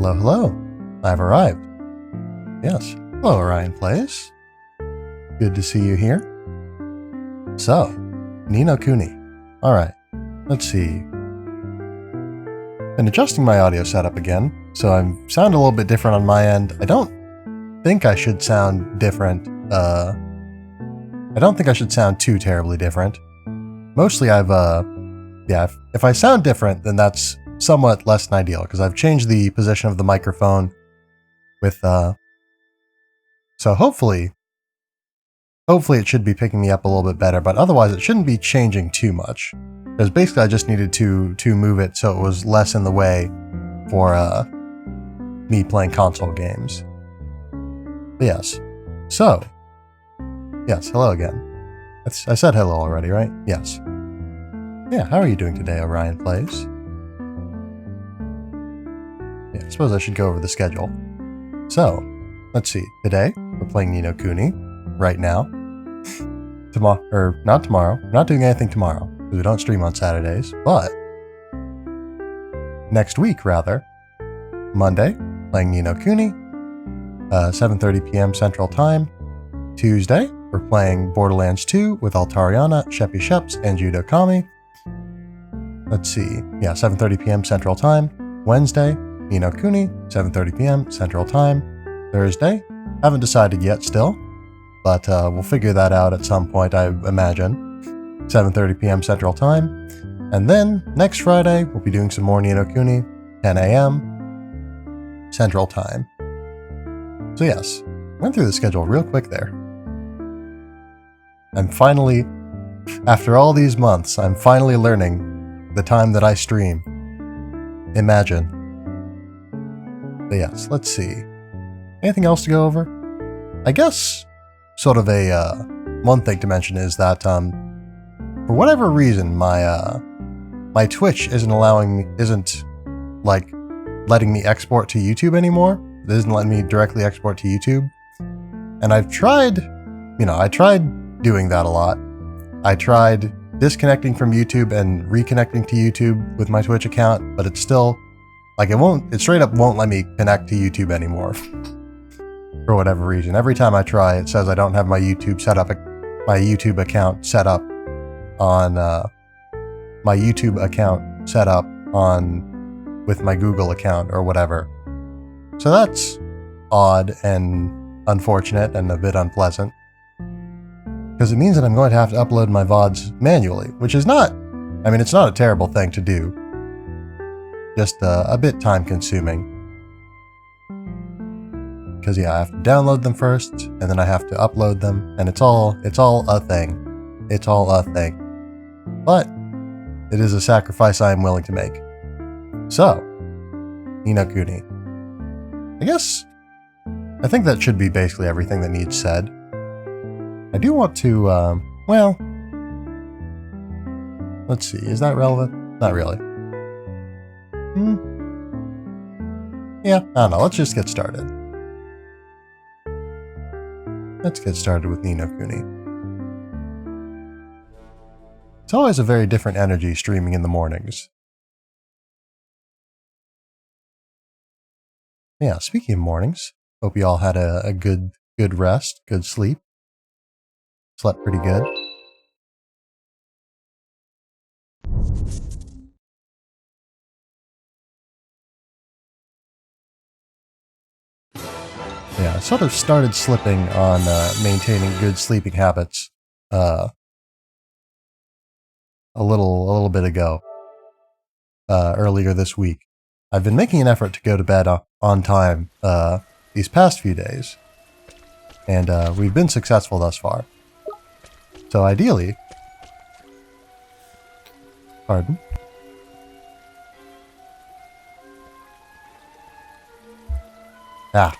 Hello, hello. I've arrived. Yes. Hello, Orion Plays. Good to see you here. So, Kuni. Alright, let's see. Been adjusting my audio setup again, so I sound a little bit different on my end. I don't think I should sound different. I don't think I should sound too terribly different. Mostly if I sound different, then that's somewhat less than ideal, because I've changed the position of the microphone with, so hopefully it should be picking me up a little bit better, but otherwise it shouldn't be changing too much. Because basically I just needed to move it so it was less in the way for, me playing console games. But yes. So. Yes, hello again. I said hello already, right? Yes. Yeah, how are you doing today, Orion Plays? Yeah, I suppose I should go over the schedule. So, let's see. Today, we're playing Ni no Kuni, right now. Not tomorrow. We're not doing anything tomorrow, because we don't stream on Saturdays, but next week, rather, Monday, playing Ni no Kuni, 7:30 p.m. Central Time. Tuesday, we're playing Borderlands 2 with Altariana, Sheppy Sheps, and Judo Kami. Let's see. Yeah, 7:30 p.m. Central Time. Wednesday, Ni no Kuni, 7:30 p.m. Central Time. Thursday, haven't decided yet still, but we'll figure that out at some point, I imagine. 7:30 p.m. Central Time. And then, next Friday, we'll be doing some more Ni no Kuni, 10 a.m. Central Time. So yes, went through the schedule real quick there. I'm finally, after all these months, I'm finally learning the time that I stream. Imagine. But yes, let's see. Anything else to go over? I guess sort of a one thing to mention is that for whatever reason my Twitch isn't like letting me export to YouTube anymore. It isn't letting me directly export to YouTube. And I've tried, I tried doing that a lot. I tried disconnecting from YouTube and reconnecting to YouTube with my Twitch account, but it's still like it straight up won't let me connect to YouTube anymore. For whatever reason. Every time I try, it says I don't have my YouTube account set up with my Google account or whatever. So that's odd and unfortunate and a bit unpleasant. Because it means that I'm going to have to upload my VODs manually, which is not, it's not a terrible thing to do. Just a bit time consuming. Because yeah, I have to download them first, and then I have to upload them, and it's all a thing. It's all a thing. But it is a sacrifice I am willing to make. So, Ni no Kuni. I think that should be basically everything that needs said. I do want to, let's see, is that relevant? Not really. Yeah, I don't know, let's just get started. Let's get started with Ni no Kuni. It's always a very different energy streaming in the mornings. Yeah, speaking of mornings, hope you all had a good rest, good sleep. Slept pretty good. Yeah, I sort of started slipping on maintaining good sleeping habits a little bit ago, earlier this week. I've been making an effort to go to bed on time these past few days, and we've been successful thus far. So ideally, pardon? Yeah,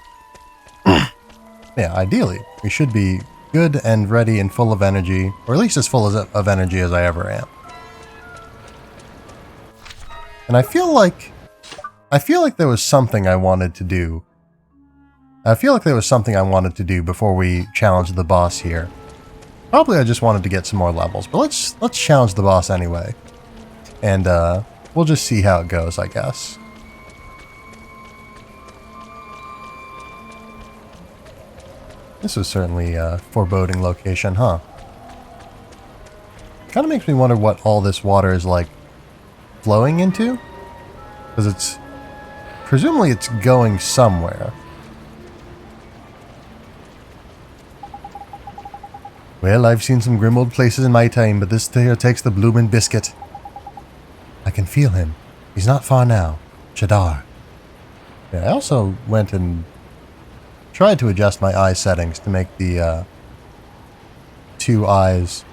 ideally, we should be good and ready and full of energy, or at least as full of energy as I ever am. And I feel like there was something I wanted to do. Before we challenge the boss here. Probably I just wanted to get some more levels, but let's challenge the boss anyway. And we'll just see how it goes, I guess. This is certainly a foreboding location, huh? Kind of makes me wonder what all this water is like flowing into. Because it's... presumably it's going somewhere. Well, I've seen some grim old places in my time, but this here takes the bloomin' biscuit. I can feel him. He's not far now. Shadar. Yeah, I also went and tried to adjust my eye settings to make the two eyes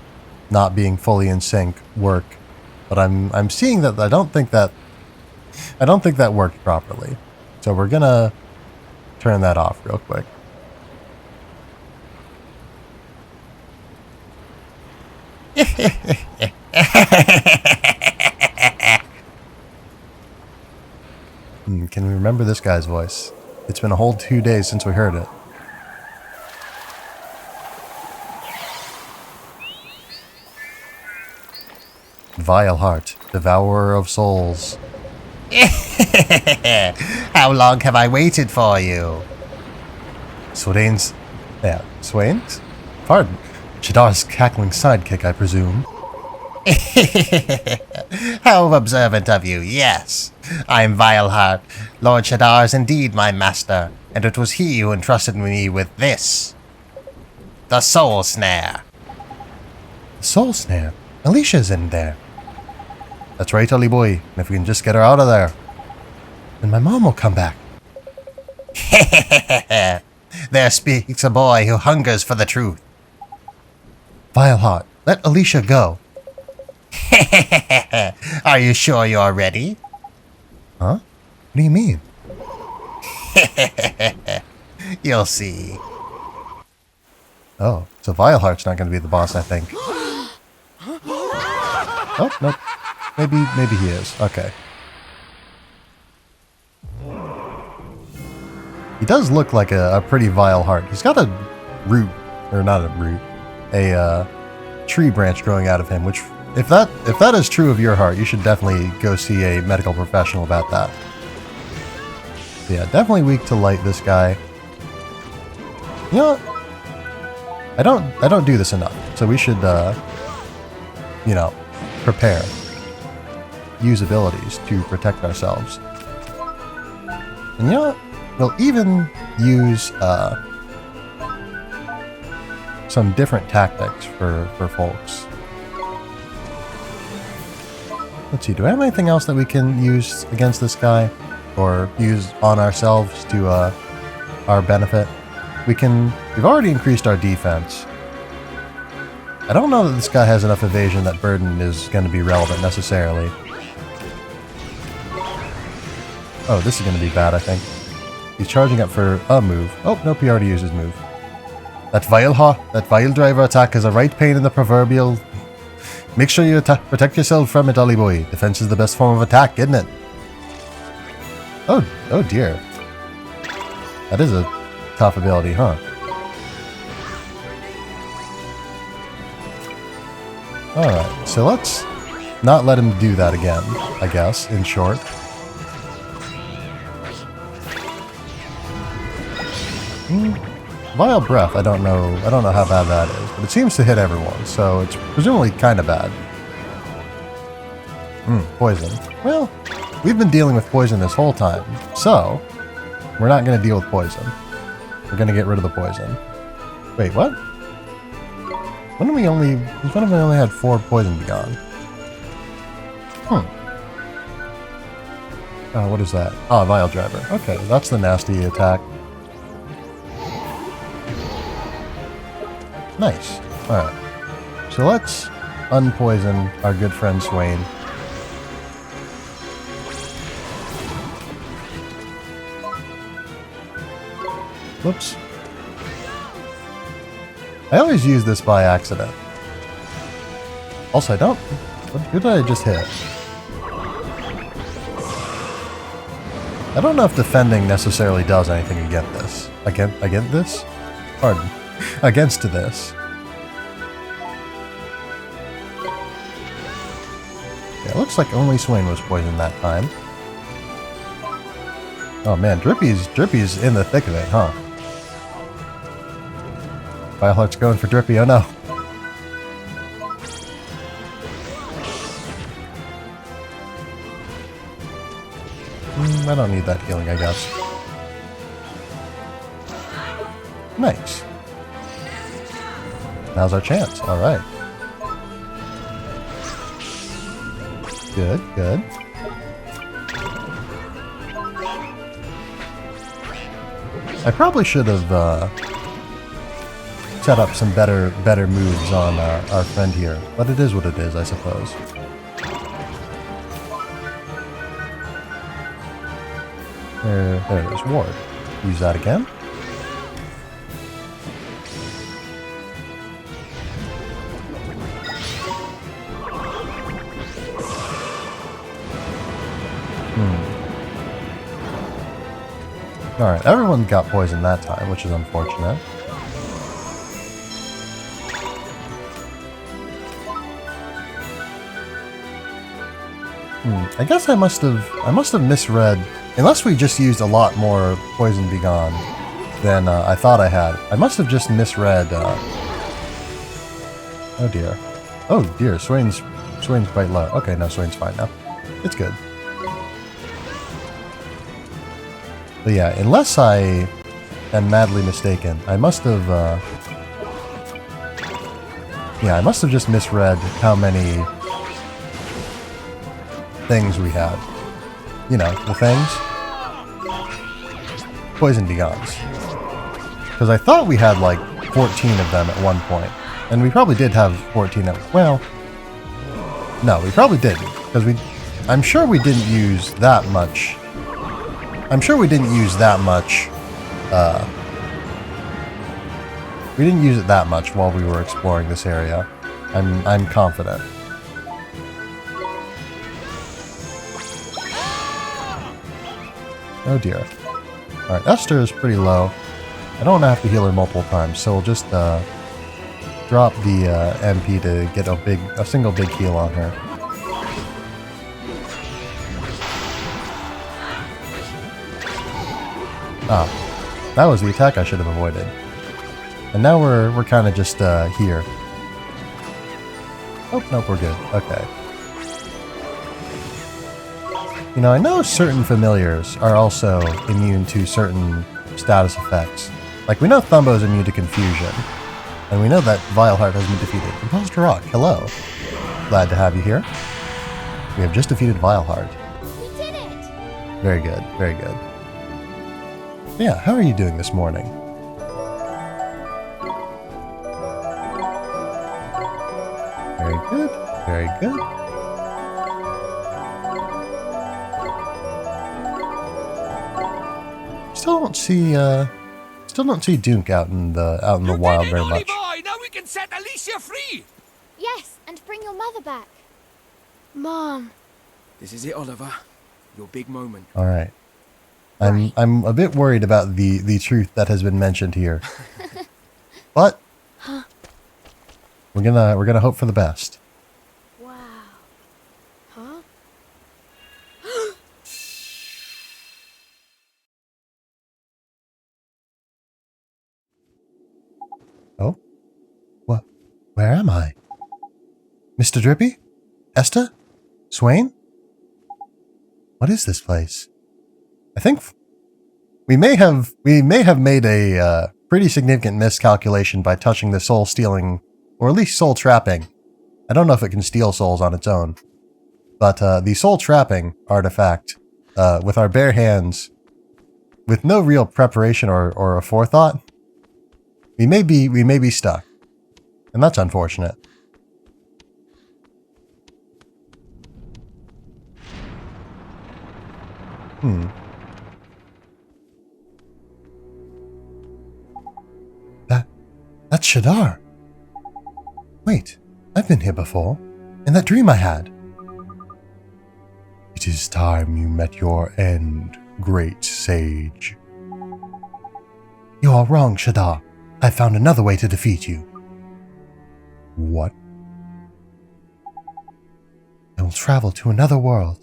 not being fully in sync work, but I'm seeing that I don't think that worked properly. So we're gonna turn that off real quick. Can we remember this guy's voice? It's been a whole 2 days since we heard it. Vile heart, devourer of souls. How long have I waited for you? Swain's... yeah, Swain's? Pardon. Shadar's cackling sidekick, I presume. How observant of you, yes. I'm Vileheart. Lord Shadar is indeed my master, and it was he who entrusted me with this. The Soul Snare. The Soul Snare? Alicia's in there. That's right, Ollie boy. And if we can just get her out of there, then my mom will come back. There speaks a boy who hungers for the truth. Vileheart, let Alicia go. Are you sure you're ready? Huh? What do you mean? You'll see. Oh, so Vileheart's not going to be the boss, I think. Oh, nope. Maybe he is. Okay. He does look like a pretty Vileheart. He's got a root, or not a root, a tree branch growing out of him, which, if that is true of your heart, you should definitely go see a medical professional about that. Yeah, definitely weak to light, this guy. You know what? I don't do this enough, so we should, you know, prepare. Use abilities to protect ourselves. And you know what? We'll even use some different tactics for folks. Let's see, do I have anything else that we can use against this guy? Or use on ourselves to our benefit? We've already increased our defense. I don't know that this guy has enough evasion that Burden is going to be relevant necessarily. Oh, this is going to be bad, I think. He's charging up for a move. Oh, nope, he already used his move. That vile driver attack is a right pain in the proverbial... Make sure you protect yourself from it, Ollie boy. Defense is the best form of attack, isn't it? Oh dear. That is a tough ability, huh? Alright, so let's not let him do that again, I guess, in short. Vile breath, I don't know how bad that is, but it seems to hit everyone, so it's presumably kind of bad. Poison. Well, we've been dealing with poison this whole time, so we're not going to deal with poison. We're going to get rid of the poison. Wait, what? When have we only had 4 poison be gone? Oh, what is that? Oh, Vile Driver. Okay, that's the nasty attack. Nice. Alright. So let's unpoison our good friend Swain. Whoops. I always use this by accident. Also, who did I just hit? I don't know if defending necessarily does anything against this. Against this? Pardon. Against this. Yeah, it looks like only Swain was poisoned that time. Oh man, Drippy's in the thick of it, huh? Vileheart's going for Drippy, oh no. I don't need that healing, I guess. Nice. Now's our chance, alright. Good, good. I probably should have set up some better moves on our friend here, but it is what it is, I suppose. There it is, Ward. Use that again. Alright, everyone got poisoned that time, which is unfortunate. I guess I must have misread. Unless we just used a lot more Poison Be Gone than I thought I had. I must have just misread. Oh dear. Oh dear, Swain's quite low. Okay, no, Swain's fine now. It's good. But yeah, unless I am madly mistaken, I must have. Yeah, I must have just misread how many things we had. You know, the things. Poison Be Gones. Because I thought we had like 14 of them at one point. And we probably did have 14 of... Well... No, we probably didn't. Because I'm sure we didn't use that much... I'm sure we didn't use that much... we didn't use it that much while we were exploring this area. I'm confident. Oh dear. Alright, Esther is pretty low. I don't want to have to heal her multiple times, so we'll just drop the MP to get a single big heal on her. Ah, that was the attack I should have avoided. And now we're kind of just here. Oh, nope, we're good. Okay. You know, I know certain familiars are also immune to certain status effects. Like, we know Thumbo's immune to confusion. And we know that Vileheart has been defeated. Imposter Rock, hello. Glad to have you here. We have just defeated Vileheart. We did it! Very good, very good. Yeah, how are you doing this morning? Very good, very good. Still don't see Dunk out in the wild very much. Now we can set Alicia free. Yes, and bring your mother back. Mom. This is it, Oliver. Your big moment. All right. I'm a bit worried about the truth that has been mentioned here. But we're gonna hope for the best. Wow. Huh? Oh? What? Where am I? Mr. Drippy? Esther? Swain? What is this place? I think we may have made a pretty significant miscalculation by touching the soul stealing, or at least soul trapping. I don't know if it can steal souls on its own, but the soul trapping artifact with our bare hands, with no real preparation or a forethought, we may be stuck, and that's unfortunate. That's Shadar. Wait, I've been here before, in that dream I had. It is time you met your end, great sage. You are wrong, Shadar. I found another way to defeat you. What? I will travel to another world.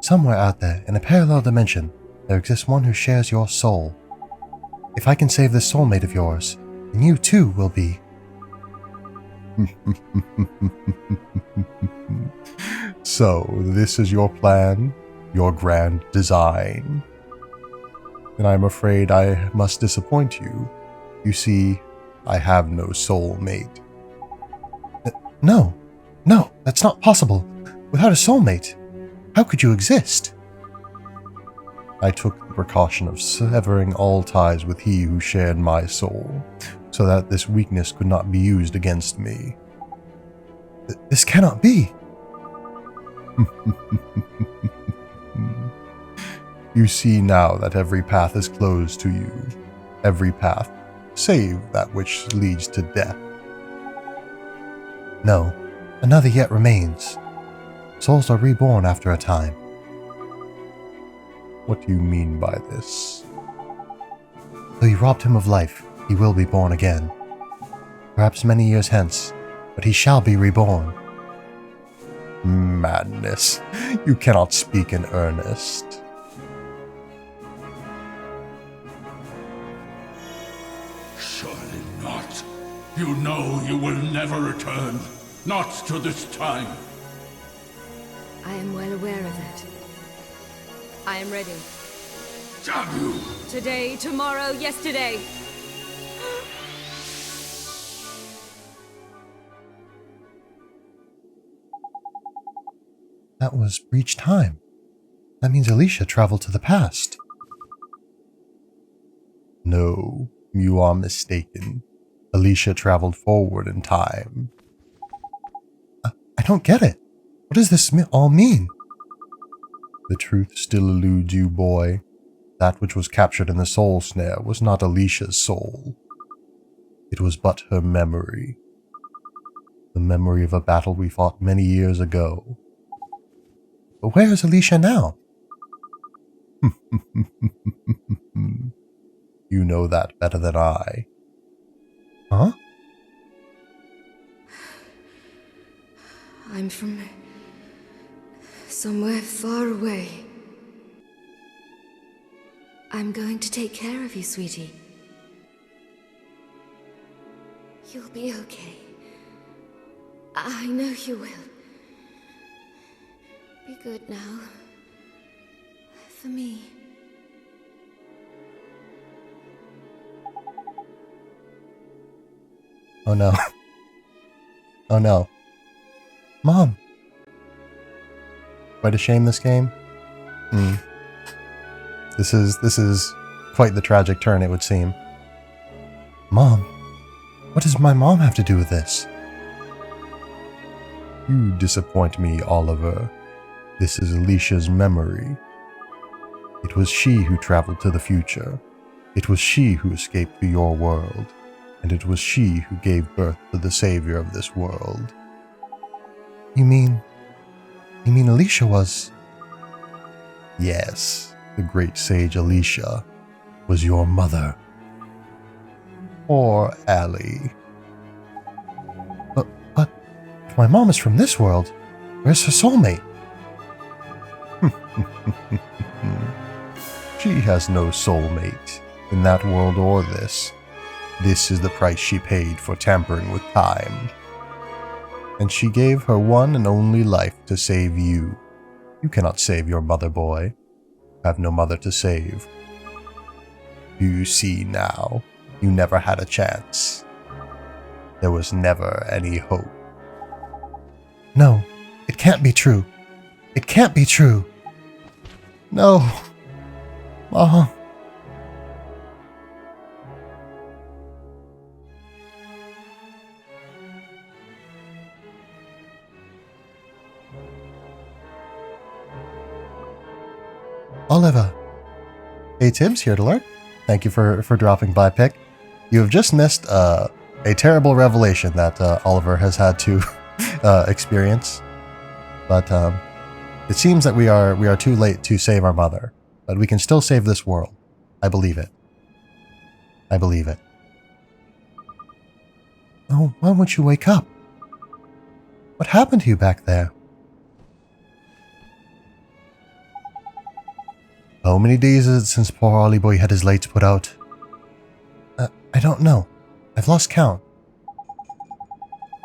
Somewhere out there, in a parallel dimension, there exists one who shares your soul. If I can save this soulmate of yours, and you too will be. So, this is your plan, your grand design. And I'm afraid I must disappoint you. You see, I have no soulmate. No, that's not possible. Without a soulmate, how could you exist? I took the precaution of severing all ties with he who shared my soul, so that this weakness could not be used against me. This cannot be. You see now that every path is closed to you. Every path, save that which leads to death. No, another yet remains. Souls are reborn after a time. What do you mean by this? Though you robbed him of life, he will be born again. Perhaps many years hence, but he shall be reborn. Madness. You cannot speak in earnest. Surely not. You know you will never return. Not to this time. I am well aware of that. I am ready. Damn you! Today, tomorrow, yesterday. That was breach time. That means Alicia traveled to the past. No, you are mistaken. Alicia traveled forward in time. I don't get it. What does this all mean? The truth still eludes you, boy. That which was captured in the soul snare was not Alicia's soul. It was but her memory. The memory of a battle we fought many years ago. But where is Alicia now? You know that better than I. Huh? I'm from somewhere far away. I'm going to take care of you, sweetie. You'll be okay. I know you will. Be good now. For me. Oh no. Oh no. Mom. Quite a shame, this game. This is quite the tragic turn, it would seem. Mom? What does my mom have to do with this? You disappoint me, Oliver. This is Alicia's memory. It was she who traveled to the future. It was she who escaped to your world. And it was she who gave birth to the savior of this world. You mean Alicia was... Yes, the great sage Alicia was your mother. Poor Allie. But if my mom is from this world, where's her soulmate? She has no soulmate in that world or this. This is the price she paid for tampering with time. And she gave her one and only life to save you. You cannot save your mother, boy. You have no mother to save. You see now, you never had a chance. There was never any hope. No, it can't be true. It can't be true. No. Mom. Oliver. Hey, Tibbs, here to learn. Thank you for dropping by, Pick. You have just missed a terrible revelation that Oliver has had to experience. But it seems that we are too late to save our mother. But we can still save this world. I believe it. I believe it. Oh, why won't you wake up? What happened to you back there? How many days is it since poor Ollie boy had his lights put out? I don't know. I've lost count.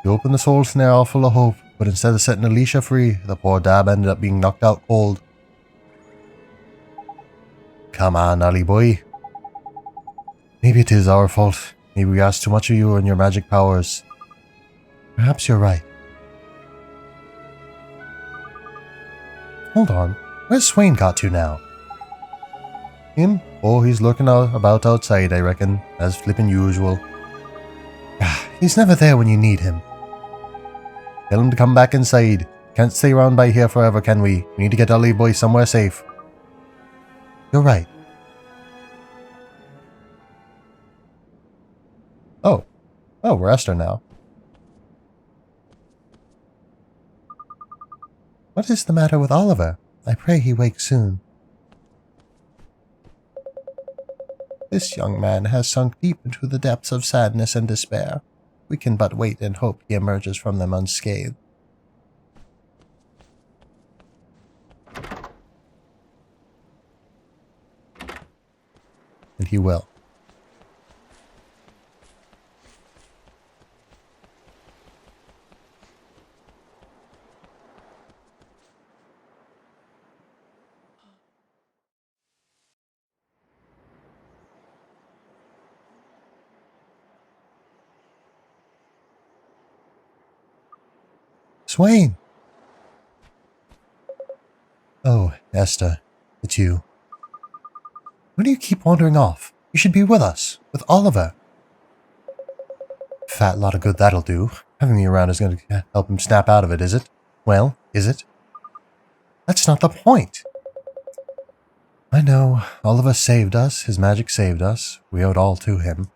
You opened the soul snare all full of hope, but instead of setting Alicia free, the poor dab ended up being knocked out cold. Come on, Ollie boy. Maybe it is our fault. Maybe we asked too much of you and your magic powers. Perhaps you're right. Hold on. Where's Swain got to now? Him? Oh, he's lurking about outside, I reckon, as flippin' usual. He's never there when you need him. Tell him to come back inside. Can't stay around by here forever, can we? We need to get Ollie boy somewhere safe. You're right. Oh. Oh, we're Esther now. What is the matter with Oliver? I pray he wakes soon. This young man has sunk deep into the depths of sadness and despair. We can but wait and hope he emerges from them unscathed. And he will. Swain! Oh, Esther, it's you. Why do you keep wandering off? You should be with us, with Oliver. Fat lot of good that'll do. Having me around is going to help him snap out of it, is it? Well, is it? That's not the point. I know. Oliver saved us. His magic saved us. We owed all to him.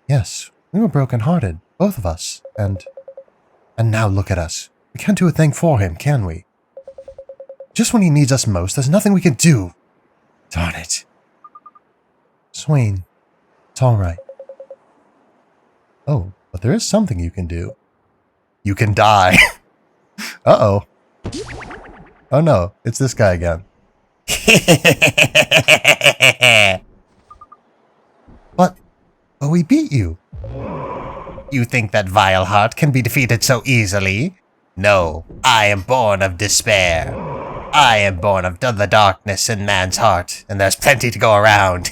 Yes, we were broken-hearted, both of us, and now look at us. We can't do a thing for him, can we? Just when he needs us most, there's nothing we can do. Darn it. Swain, it's all right. Oh, but there is something you can do. You can die. Uh-oh. Oh no, it's this guy again. But we beat you. You think that vile heart can be defeated so easily? No, I am born of despair. I am born of the darkness in man's heart, and there's plenty to go around.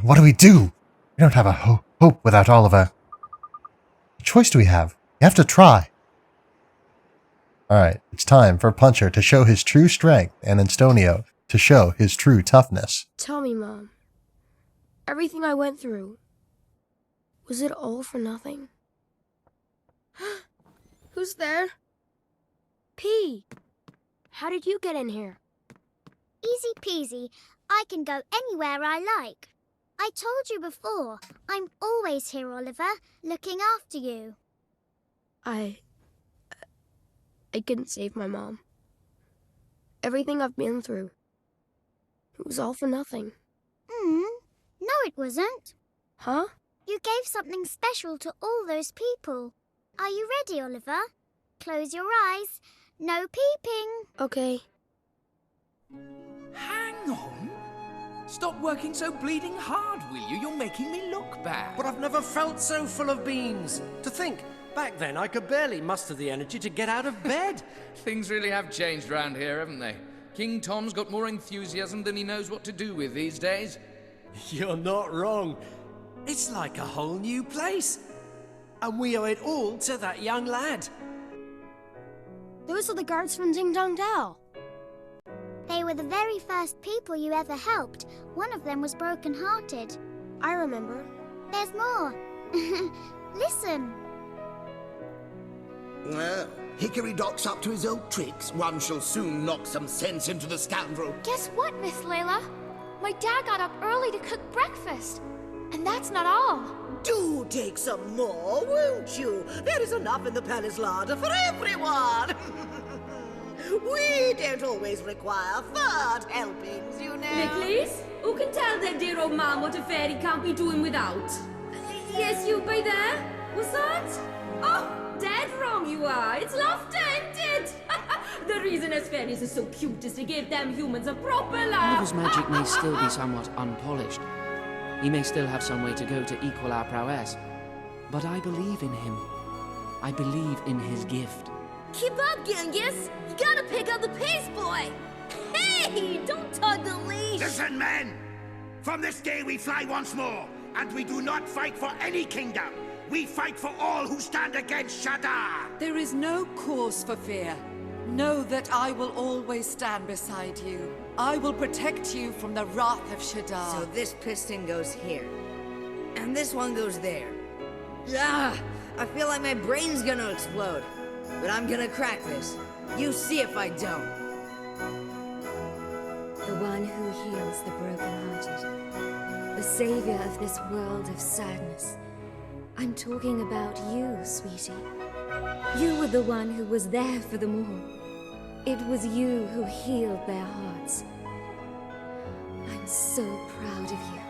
What do we do? We don't have a hope without Oliver. What choice do we have? We have to try. Alright, it's time for Puncher to show his true strength and Instonio to show his true toughness. Tell me, Mom. Everything I went through, was it all for nothing? Who's there? P. How did you get in here? Easy peasy. I can go anywhere I like. I told you before, I'm always here, Oliver, looking after you. I couldn't save my mom. Everything I've been through, it was all for nothing. No it wasn't. Huh? You gave something special to all those people. Are you ready, Oliver? Close your eyes. No peeping. Okay. Hang on. Stop working so bleeding hard, will you? You're making me look bad. But I've never felt so full of beans. To think, back then I could barely muster the energy to get out of bed. Things really have changed round here, haven't they? King Tom's got more enthusiasm than he knows what to do with these days. You're not wrong. It's like a whole new place. And we owe it all to that young lad. Those are the guards from Ding Dong Dao. They were the very first people you ever helped. One of them was broken-hearted. I remember. There's more. Listen. Well, Hickory Doc's up to his old tricks. One shall soon knock some sense into the scoundrel. Guess what, Miss Layla? My dad got up early to cook breakfast. And that's not all. Do take some more, won't you? There is enough in the palace larder for everyone. We don't always require third helpings, you know. Nicholas, who can tell their dear old man what a fairy can't be doing without? Yes, you by there? What's that? Oh, dead wrong you are. It's laughter, isn't it? The reason as fairies are so cute is to give them humans a proper laugh. Oliver's magic may still be somewhat unpolished. He may still have some way to go to equal our prowess. But I believe in him. I believe in his gift. Keep up, Genghis! You gotta pick up the pace, boy! Hey! Don't tug the leash! Listen, men! From this day we fly once more, and we do not fight for any kingdom. We fight for all who stand against Shadar! There is no cause for fear. Know that I will always stand beside you. I will protect you from the wrath of Shadar. So this piston goes here. And this one goes there. Ah! I feel like my brain's gonna explode. But I'm gonna crack this. You see if I don't. The one who heals the broken-hearted. The savior of this world of sadness. I'm talking about you, sweetie. You were the one who was there for them all. It was you who healed their hearts. I'm so proud of you,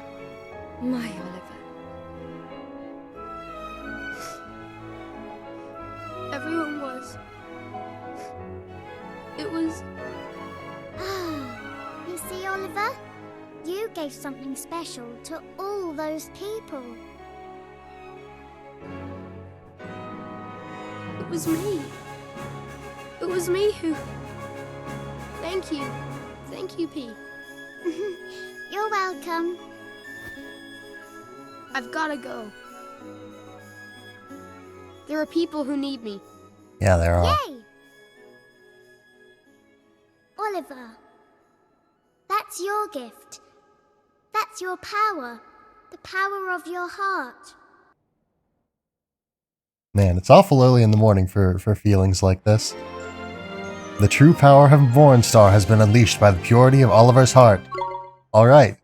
my Oliver. Everyone was. It was. You see, Oliver? You gave something special to all those people. It was me. It was me who... Thank you. Thank you, P. You're welcome. I've gotta go. There are people who need me. Yeah, there are. Yay! Oliver, that's your gift. That's your power. The power of your heart. Man, it's awful early in the morning for feelings like this. The true power of Mornstar has been unleashed by the purity of Oliver's heart. Alright.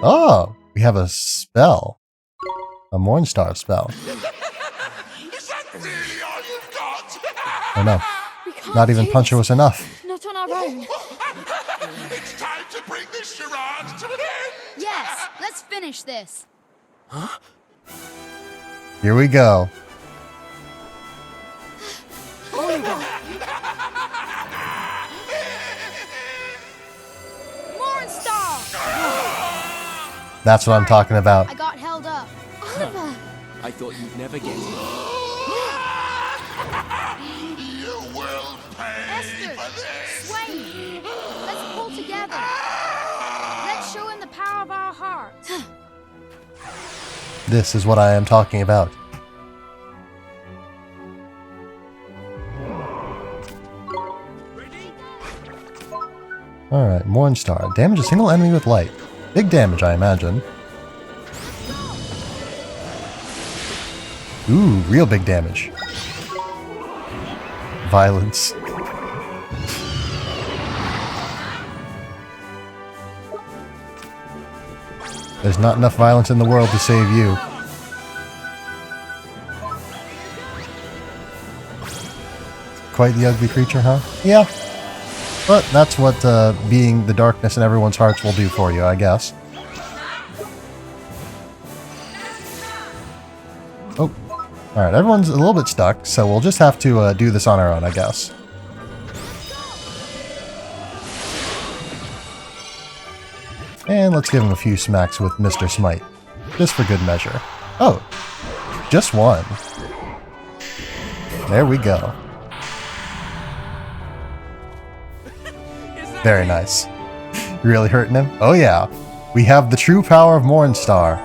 Oh! We have a spell. A Mornstar spell. Is that really all you've got? Oh no. Not even Puncher was enough. Not on our own. It's time to bring this charade to an end! Yes, let's finish this. Huh? Here we go. That's what I'm talking about. I got held up. Oliver! I thought you'd never get it. You will pay Esther, for this! Swain, let's pull together. Let's show him the power of our hearts. This is what I am talking about. Alright, Mornstar. Damage a single enemy with light. Big damage, I imagine. Ooh, real big damage. Violence. There's not enough violence in the world to save you. Quite the ugly creature, huh? Yeah. But that's what being the darkness in everyone's hearts will do for you, I guess. Oh. Alright, everyone's a little bit stuck, so we'll just have to do this on our own, I guess. And let's give him a few smacks with Mr. Smite. Just for good measure. Oh. Just one. There we go. Very nice. Really hurting him? Oh yeah. We have the true power of Mornstar.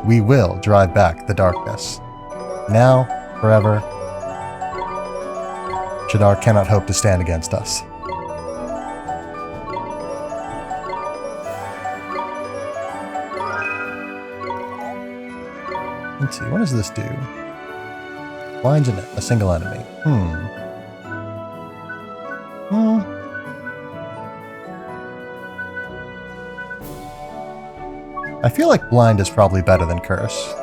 We will drive back the darkness. Now, forever. Shadar cannot hope to stand against us. Let's see, what does this do? Blinds a single enemy. I feel like Blind is probably better than Curse.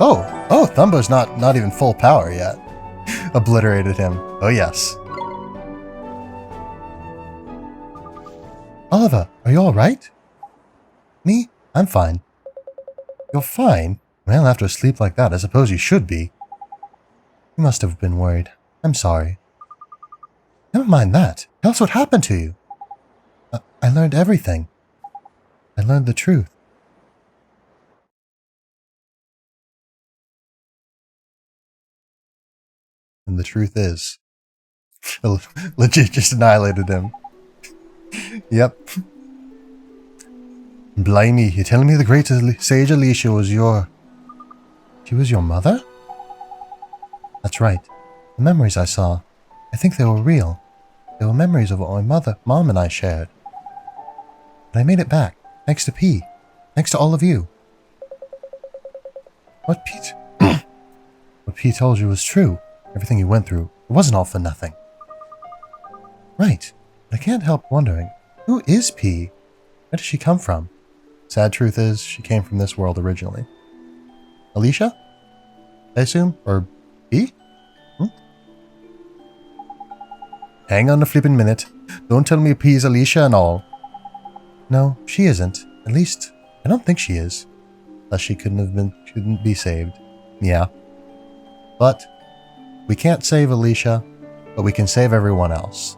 Oh, Thumbo's not even full power yet. Obliterated him. Oh yes. Oliver, are you alright? Me? I'm fine. You're fine? Well, after a sleep like that, I suppose you should be. You must have been worried. I'm sorry. Never mind that. Tell us what happened to you. I learned everything. I learned the truth. And the truth is, legit just annihilated him. Yep. Blimey, you're telling me the great sage Alicia was She was your mother? That's right. The memories I saw, I think they were real. They were memories of what my Mom and I shared. But I made it back, thanks to P. Thanks to all of you. What P told you was true. Everything you went through, it wasn't all for nothing. Right. But I can't help wondering, who is P? Where does she come from? Sad truth is, she came from this world originally. Alicia? I assume? Or P? Hang on a flippin' minute. Don't tell me P is Alicia and all. No, she isn't. At least, I don't think she is. Thus she couldn't be saved. Yeah. But, we can't save Alicia, but we can save everyone else.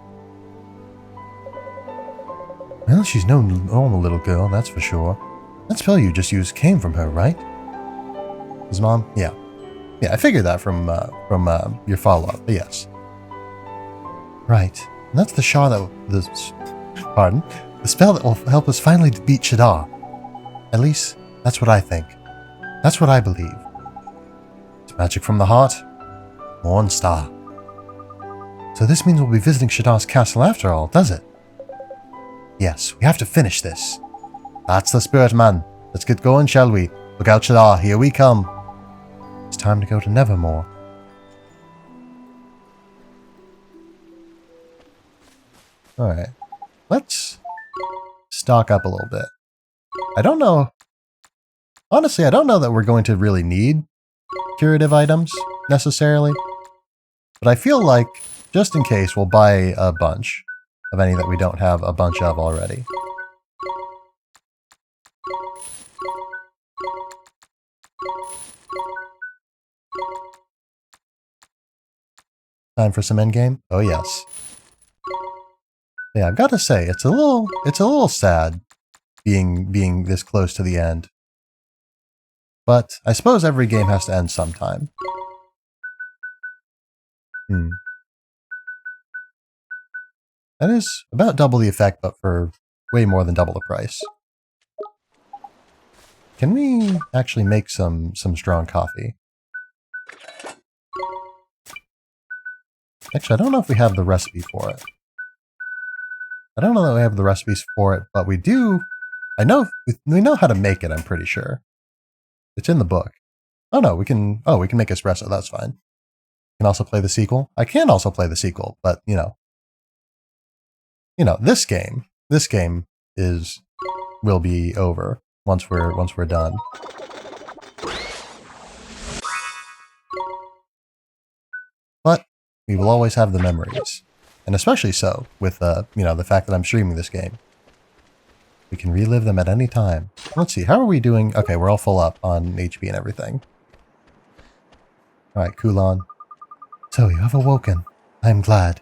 Well, she's no normal little girl, that's for sure. That spell you just used came from her, right? His mom? Yeah. Yeah, I figured that from your follow-up, but yes. Right. And that's the the spell that will help us finally beat Shadar. At least, that's what I think. That's what I believe. It's magic from the heart. Mornstar. So this means we'll be visiting Shadar's castle after all, does it? Yes, we have to finish this. That's the spirit, man. Let's get going, shall we? Look out, Shadar, here we come. It's time to go to Nevermore. Alright. Let's stock up a little bit. I don't know. Honestly, I don't know that we're going to really need curative items, necessarily. But I feel like, just in case, we'll buy a bunch of any that we don't have a bunch of already. Time for some endgame? Oh yes. Yeah, I've got to say, it's a little sad being this close to the end. But I suppose every game has to end sometime. That is about double the effect, but for way more than double the price. Can we actually make some strong coffee? Actually, I don't know if we have the recipe for it. I don't know that we have the recipes for it, but we do. I know we know how to make it. I'm pretty sure it's in the book. Oh no, we can. Oh, we can make espresso. That's fine. Can also play the sequel. I can also play the sequel, but you know, this game will be over once we're done. But we will always have the memories. And especially so with the fact that I'm streaming this game. We can relive them at any time. Let's see, how are we doing? Okay, we're all full up on HP and everything. Alright, Kulan. So, you have awoken. I am glad.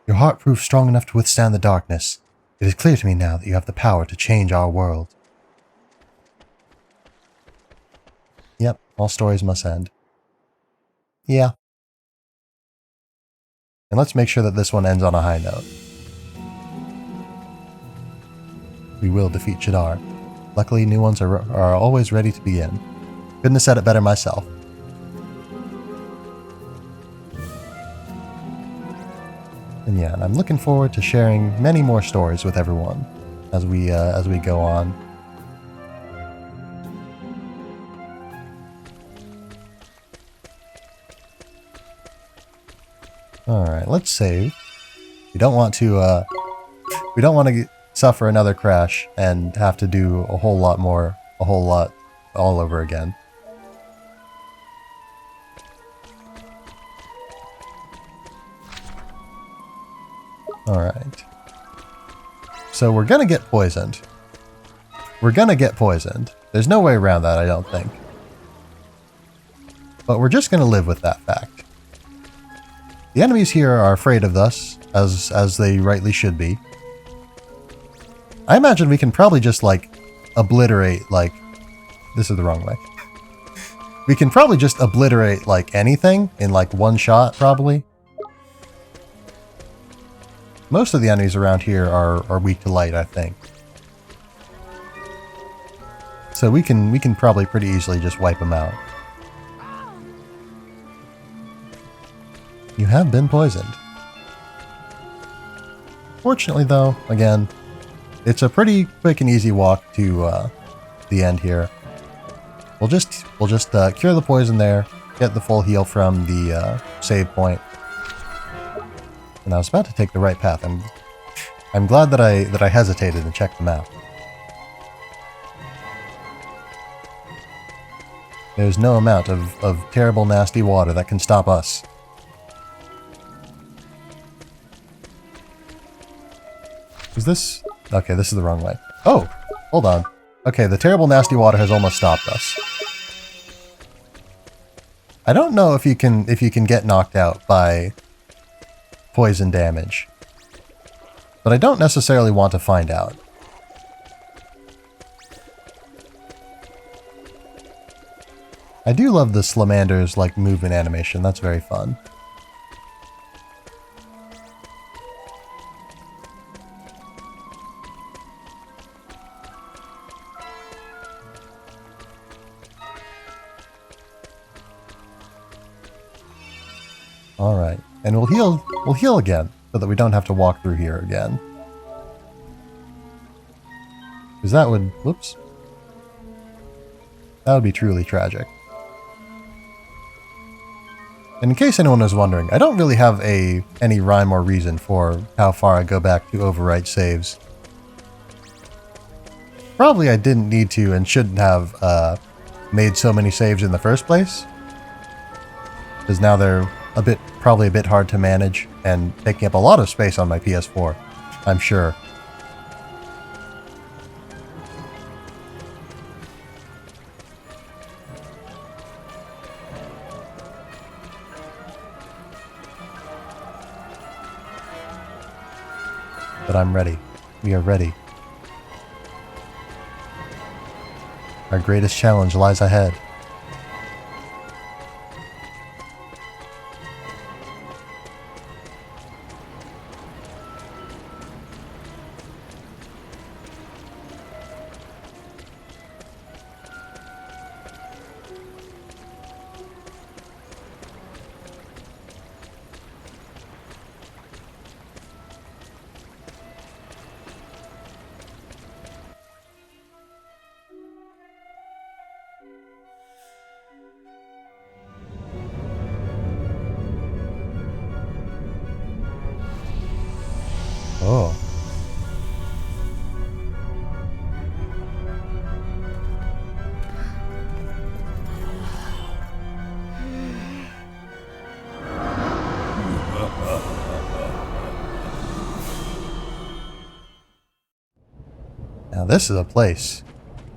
Your heart proved strong enough to withstand the darkness. It is clear to me now that you have the power to change our world. Yep, all stories must end. Yeah. And let's make sure that this one ends on a high note. We will defeat Shadar. Luckily, new ones are always ready to begin. Couldn't have said it better myself. And yeah, and I'm looking forward to sharing many more stories with everyone as we go on. Alright, let's save. We don't want to suffer another crash and have to do a whole lot all over again. Alright. So we're gonna get poisoned. There's no way around that, I don't think. But we're just gonna live with that fact. The enemies here are afraid of us, as they rightly should be. I imagine we can probably just, like, obliterate, like... This is the wrong way. We can probably just obliterate, like, anything in, like, one shot, probably. Most of the enemies around here are weak to light, I think. So we can probably pretty easily just wipe them out. You have been poisoned. Fortunately, though, again, it's a pretty quick and easy walk to the end here. We'll just cure the poison there, get the full heal from the save point. And I was about to take the right path. I'm glad that I hesitated and checked the map. There's no amount of terrible, nasty water that can stop us. Is this... Okay, this is the wrong way. Oh! Hold on. Okay, the terrible, nasty water has almost stopped us. I don't know if you can get knocked out by poison damage. But I don't necessarily want to find out. I do love the Slamander's, like, movement animation. That's very fun. Alright, and we'll heal again, so that we don't have to walk through here again. Because that would... Whoops. That would be truly tragic. And in case anyone was wondering, I don't really have any rhyme or reason for how far I go back to overwrite saves. Probably I didn't need to and shouldn't have made so many saves in the first place. Because now they're probably a bit hard to manage and taking up a lot of space on my PS4, I'm sure. But I'm ready. We are ready. Our greatest challenge lies ahead. Oh. Now this is a place.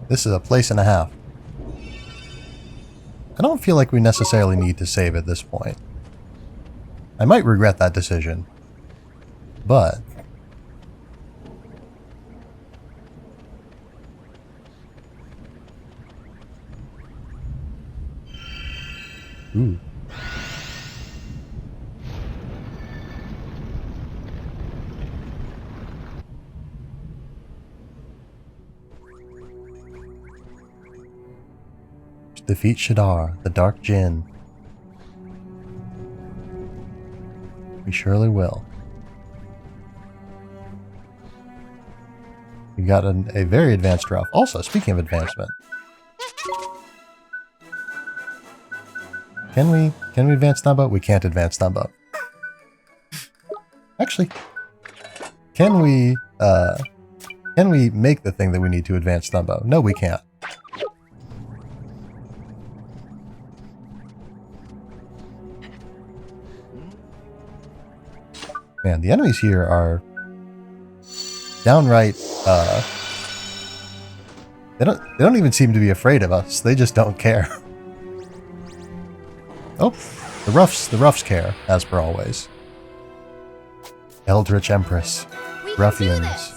This is a place and a half. I don't feel like we necessarily need to save at this point. I might regret that decision. But... Ooh. Defeat Shadar, the Dark Djinn. We surely will. We got a very advanced rough. Also, speaking of advancement. Can we advance Thumbo? We can't advance Thumbo. Actually, can we make the thing that we need to advance Thumbo? No, we can't. Man, the enemies here are downright, they don't even seem to be afraid of us. They just don't care. Oh, The roughs care, as per always. Eldritch Empress. Ruffians.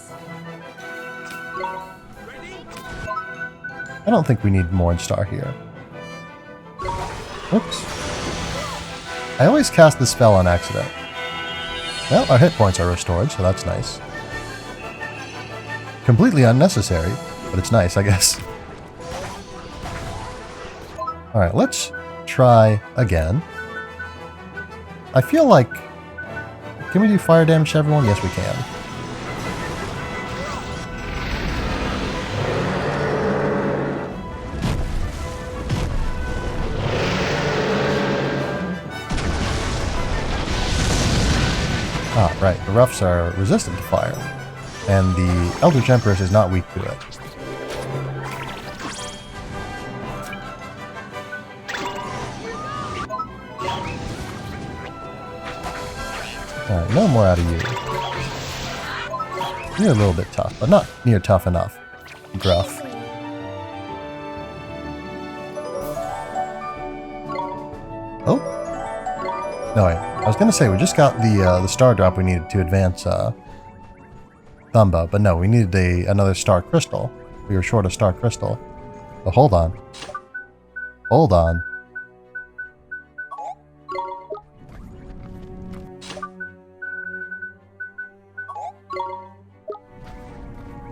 I don't think we need Mornstar here. Whoops. I always cast the spell on accident. Well, our hit points are restored, so that's nice. Completely unnecessary, but it's nice, I guess. Alright, let's try again. I feel like... Can we do fire damage to everyone? Yes, we can. Ah, right. The roughs are resistant to fire. And the Eldritch Empress is not weak to it. Alright, no more out of you. You're a little bit tough, but not near tough enough. Gruff. Oh? No, wait. I was gonna say, we just got the star drop we needed to advance Thumbo, but no, we needed another star crystal. We were short a star crystal. But hold on. Hold on.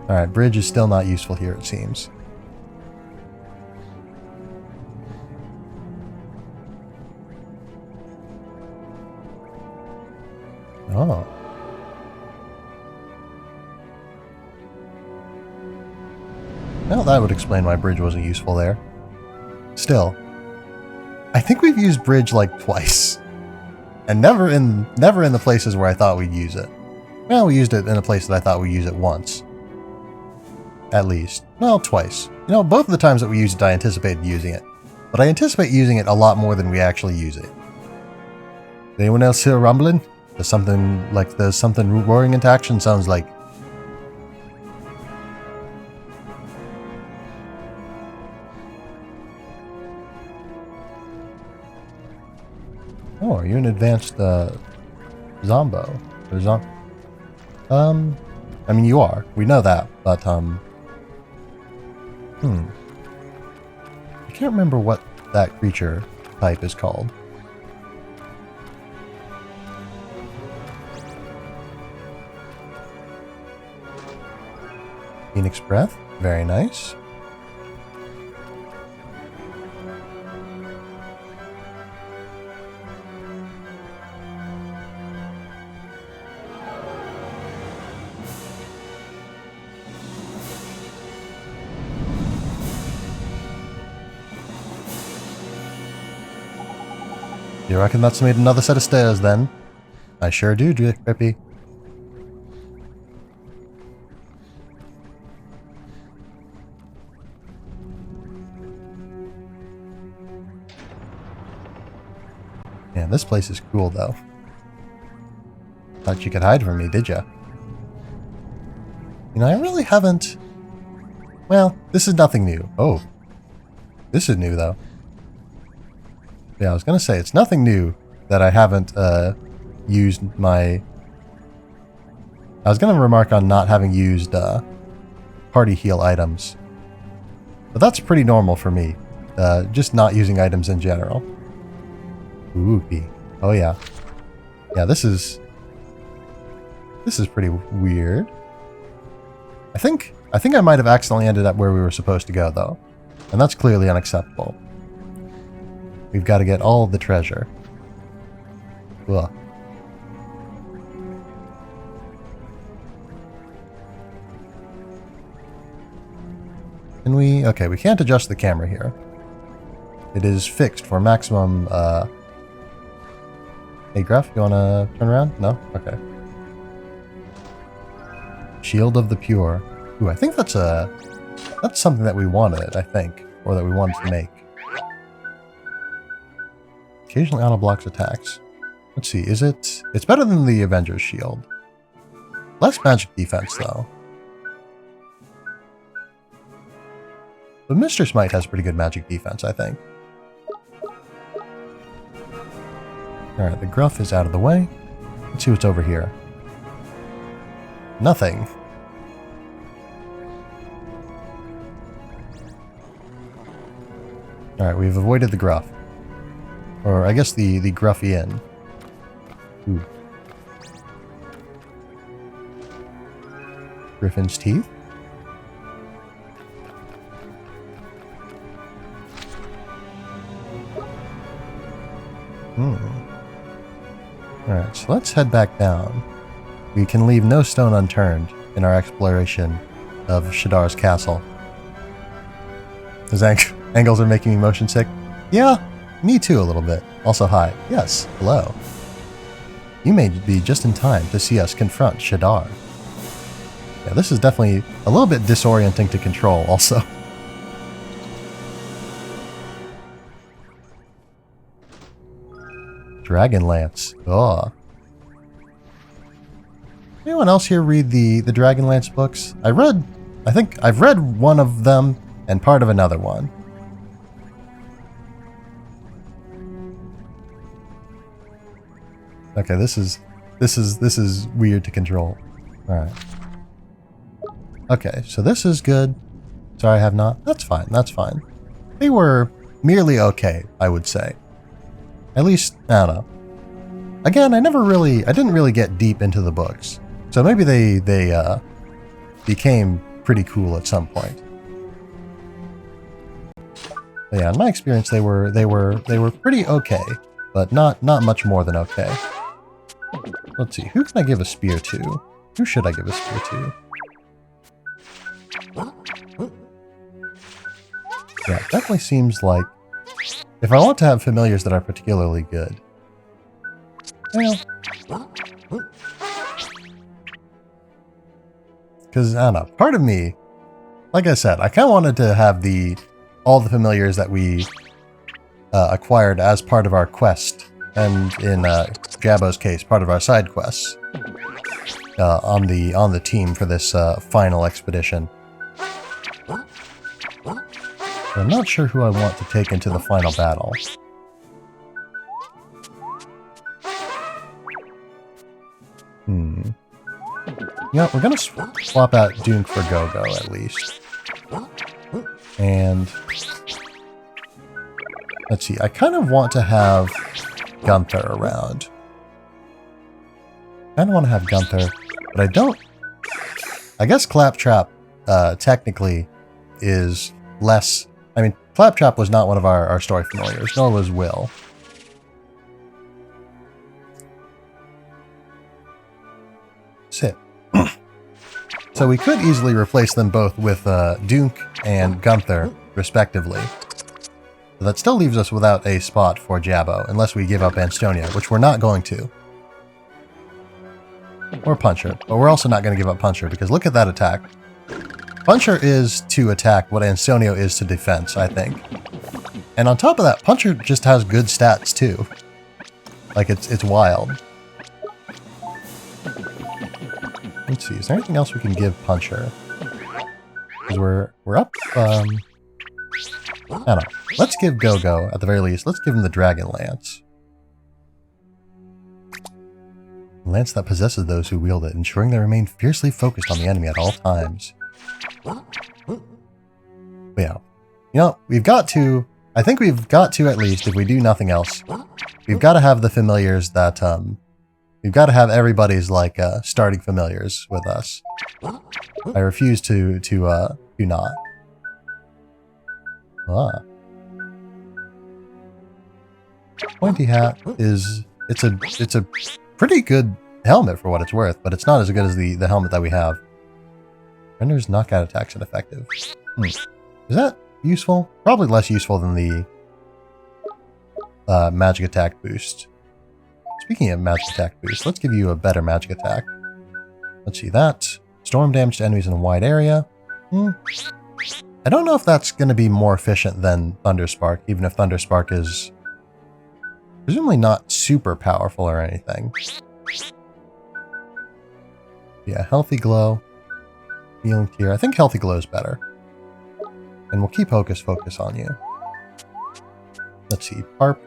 Alright, bridge is still not useful here, it seems. Oh. Well, that would explain why bridge wasn't useful there. Still, I think we've used bridge like twice. And never in the places where I thought we'd use it. Well, we used it in a place that I thought we'd use it once. At least. Well, twice. You know, both of the times that we used it, I anticipated using it. But I anticipate using it a lot more than we actually use it. Anyone else hear rumbling? There's something roaring into action sounds like. Oh, are you an advanced Zombo? Or I mean, you are. We know that, but I can't remember what that creature type is called. Phoenix Breath, very nice. You reckon that's made another set of stairs then? I sure do, Drippy. Man, this place is cool though. Thought you could hide from me, did ya? You know, I really haven't... Well, this is nothing new. Oh. This is new though. Yeah, I was gonna say, it's nothing new that I haven't used my... I was gonna remark on not having used party heal items. But that's pretty normal for me. Just not using items in general. Ooh-pee. Oh yeah. Yeah, this is pretty weird. I think I might have accidentally ended up where we were supposed to go though. And that's clearly unacceptable. We've got to get all of the treasure. Ugh. Can we... Okay, we can't adjust the camera here. It is fixed for maximum... Hey, Gruff, you want to turn around? No? Okay. Shield of the Pure. Ooh, I think that's something that we wanted, I think. Or that we wanted to make. Occasionally auto-blocks attacks. Let's see, is it... It's better than the Avenger's Shield. Less magic defense, though. But Mr. Smite has pretty good magic defense, I think. Alright, the gruff is out of the way. Let's see what's over here. Nothing. Alright, we've avoided the gruff. Or I guess the gruffy inn. Ooh. Griffin's teeth? Alright, so let's head back down. We can leave no stone unturned in our exploration of Shadar's castle. Those angles are making me motion sick. Yeah, me too a little bit. Also hi. Yes, hello. You may be just in time to see us confront Shadar. Yeah, this is definitely a little bit disorienting to control also. Dragonlance. Oh. Anyone else here read the Dragonlance books? I think I've read one of them and part of another one. Okay, this is weird to control. Alright. Okay, so this is good. Sorry I have not. That's fine, that's fine. They were merely okay, I would say. At least, I don't know. Again, I didn't really get deep into the books. So maybe they became pretty cool at some point. But yeah, in my experience they were pretty okay, but not much more than okay. Let's see, who can I give a spear to? Who should I give a spear to? Yeah, it definitely seems like if I want to have familiars that are particularly good. Well, because, I don't know, part of me, like I said, I kind of wanted to have all the familiars that we acquired as part of our quest, and in Jabbo's case, part of our side quests, on the team for this final expedition. But I'm not sure who I want to take into the final battle. Yeah, we're gonna swap out Dunk for Go-Go at least. And let's see, I kind of want to have Gunther around. I kind of want to have Gunther, but I don't. I guess Claptrap technically is less. I mean, Claptrap was not one of our story familiars, nor was Will. Sit. So we could easily replace them both with Dunk and Gunther, respectively. But that still leaves us without a spot for Jabbo, unless we give up Anstonia, which we're not going to. Or Puncher, but we're also not going to give up Puncher, because look at that attack. Puncher is to attack what Anstonia is to defense, I think. And on top of that, Puncher just has good stats too. Like, it's wild. Let's see, is there anything else we can give Puncher? Because we're up, I don't know. Let's give Go-Go, at the very least, let's give him the Dragon Lance. A lance that possesses those who wield it, ensuring they remain fiercely focused on the enemy at all times. But yeah. You know, I think we've got to at least, if we do nothing else, we've got to have the familiars that, we've got to have everybody's, like, starting familiars with us. I refuse to not. Ah. Pointy hat is, it's a pretty good helmet for what it's worth, but it's not as good as the helmet that we have. Renders knockout attacks ineffective. Is that useful? Probably less useful than the magic attack boost. Speaking of magic attack boost, let's give you a better magic attack. Let's see that. Storm damage to enemies in a wide area. I don't know if that's going to be more efficient than Thunderspark, even if Thunderspark is presumably not super powerful or anything. Yeah, Healthy Glow. Healing Tier. I think Healthy Glow is better. And we'll keep Hocus Focus on you. Let's see. Parp.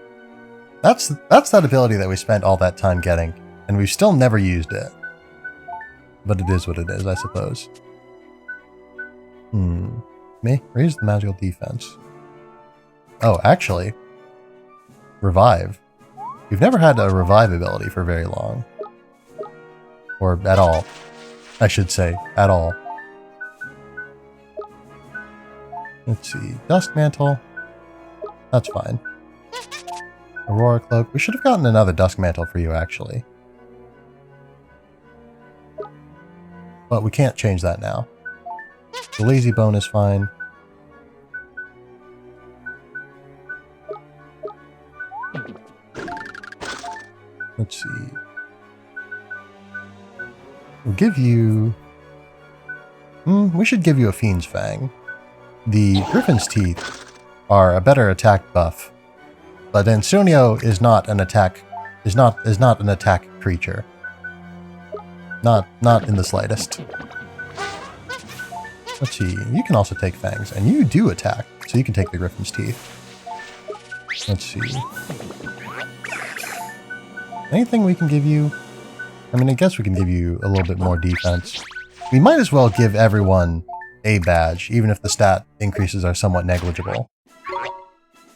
That's that ability that we spent all that time getting, and we've still never used it. But it is what it is, I suppose. Raise the magical defense. Oh, actually, revive. We've never had a revive ability for very long. Or at all. I should say, at all. Let's see, Dusk Mantle. That's fine. Aurora Cloak. We should have gotten another Dusk Mantle for you, actually. But we can't change that now. The Lazy Bone is fine. Let's see. We'll give you... we should give you a Fiend's Fang. The Griffin's Teeth are a better attack buff. But Ansonio is not an attack... is not an attack creature. Not in the slightest. Let's see, you can also take Fangs, and you do attack, so you can take the Griffin's Teeth. Let's see. Anything we can give you? I mean, I guess we can give you a little bit more defense. We might as well give everyone a badge, even if the stat increases are somewhat negligible.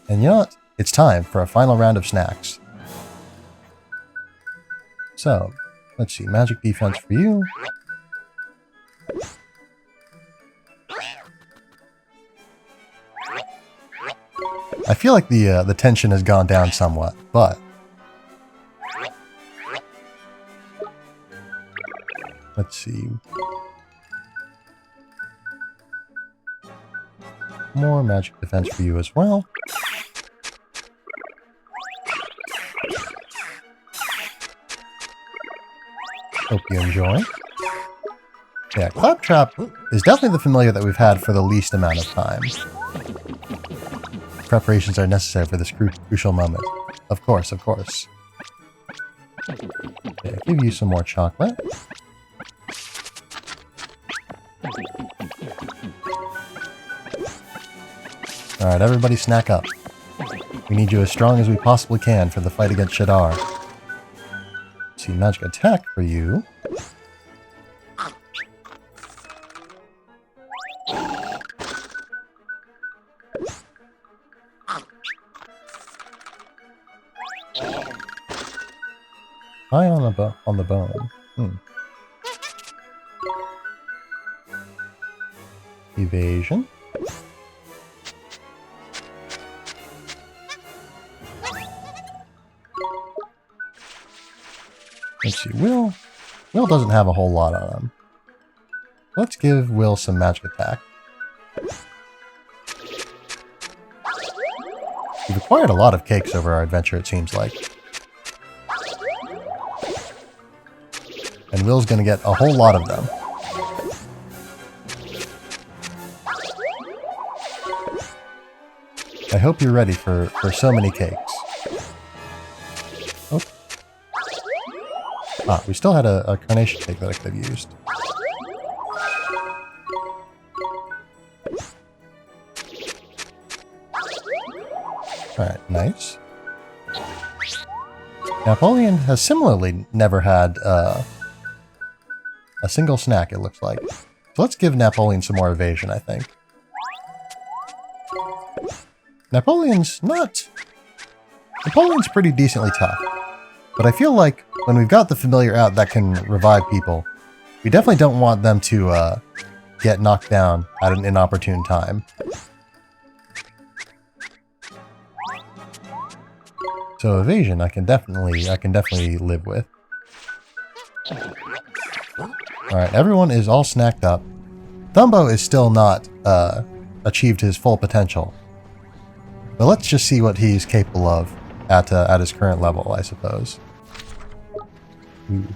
And you know what? It's time for a final round of snacks. So, let's see, magic defense for you. I feel like the tension has gone down somewhat, but let's see. More magic defense for you as well. Hope you enjoy. Yeah, Claptrap is definitely the familiar that we've had for the least amount of time. Preparations are necessary for this crucial moment. Of course, of course. Okay, give you some more chocolate. Alright, everybody snack up. We need you as strong as we possibly can for the fight against Shadar. Let's see, magic attack for you. Eye on the bone. Evasion. Let's see, Will doesn't have a whole lot on him. Let's give Will some magic attack. We've acquired a lot of cakes over our adventure, it seems like. And Will's gonna get a whole lot of them. I hope you're ready for so many cakes. Oh. Ah, we still had a carnation cake that I could have used. Alright, nice. Napoleon has similarly never had a single snack, it looks like. So let's give Napoleon some more evasion, I think. Napoleon's pretty decently tough. But I feel like when we've got the familiar out that can revive people, we definitely don't want them to get knocked down at an inopportune time. So evasion I can definitely live with. Alright, everyone is all snacked up. Thumbo is still not achieved his full potential. But let's just see what he's capable of at his current level, I suppose. Ooh.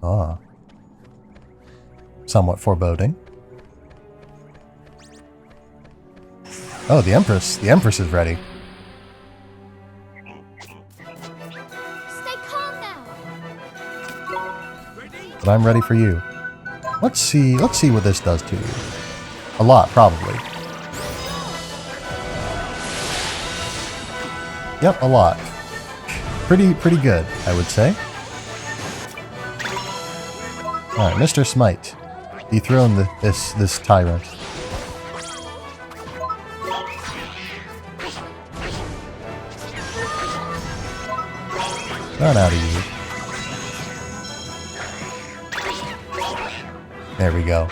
Ah. Somewhat foreboding. Oh, the Empress is ready. Stay calm now. But I'm ready for you. Let's see what this does to you. A lot, probably. Yep, a lot. Pretty good, I would say. Alright, Mr. Smite. Dethrone this tyrant. Run out of you. There we go.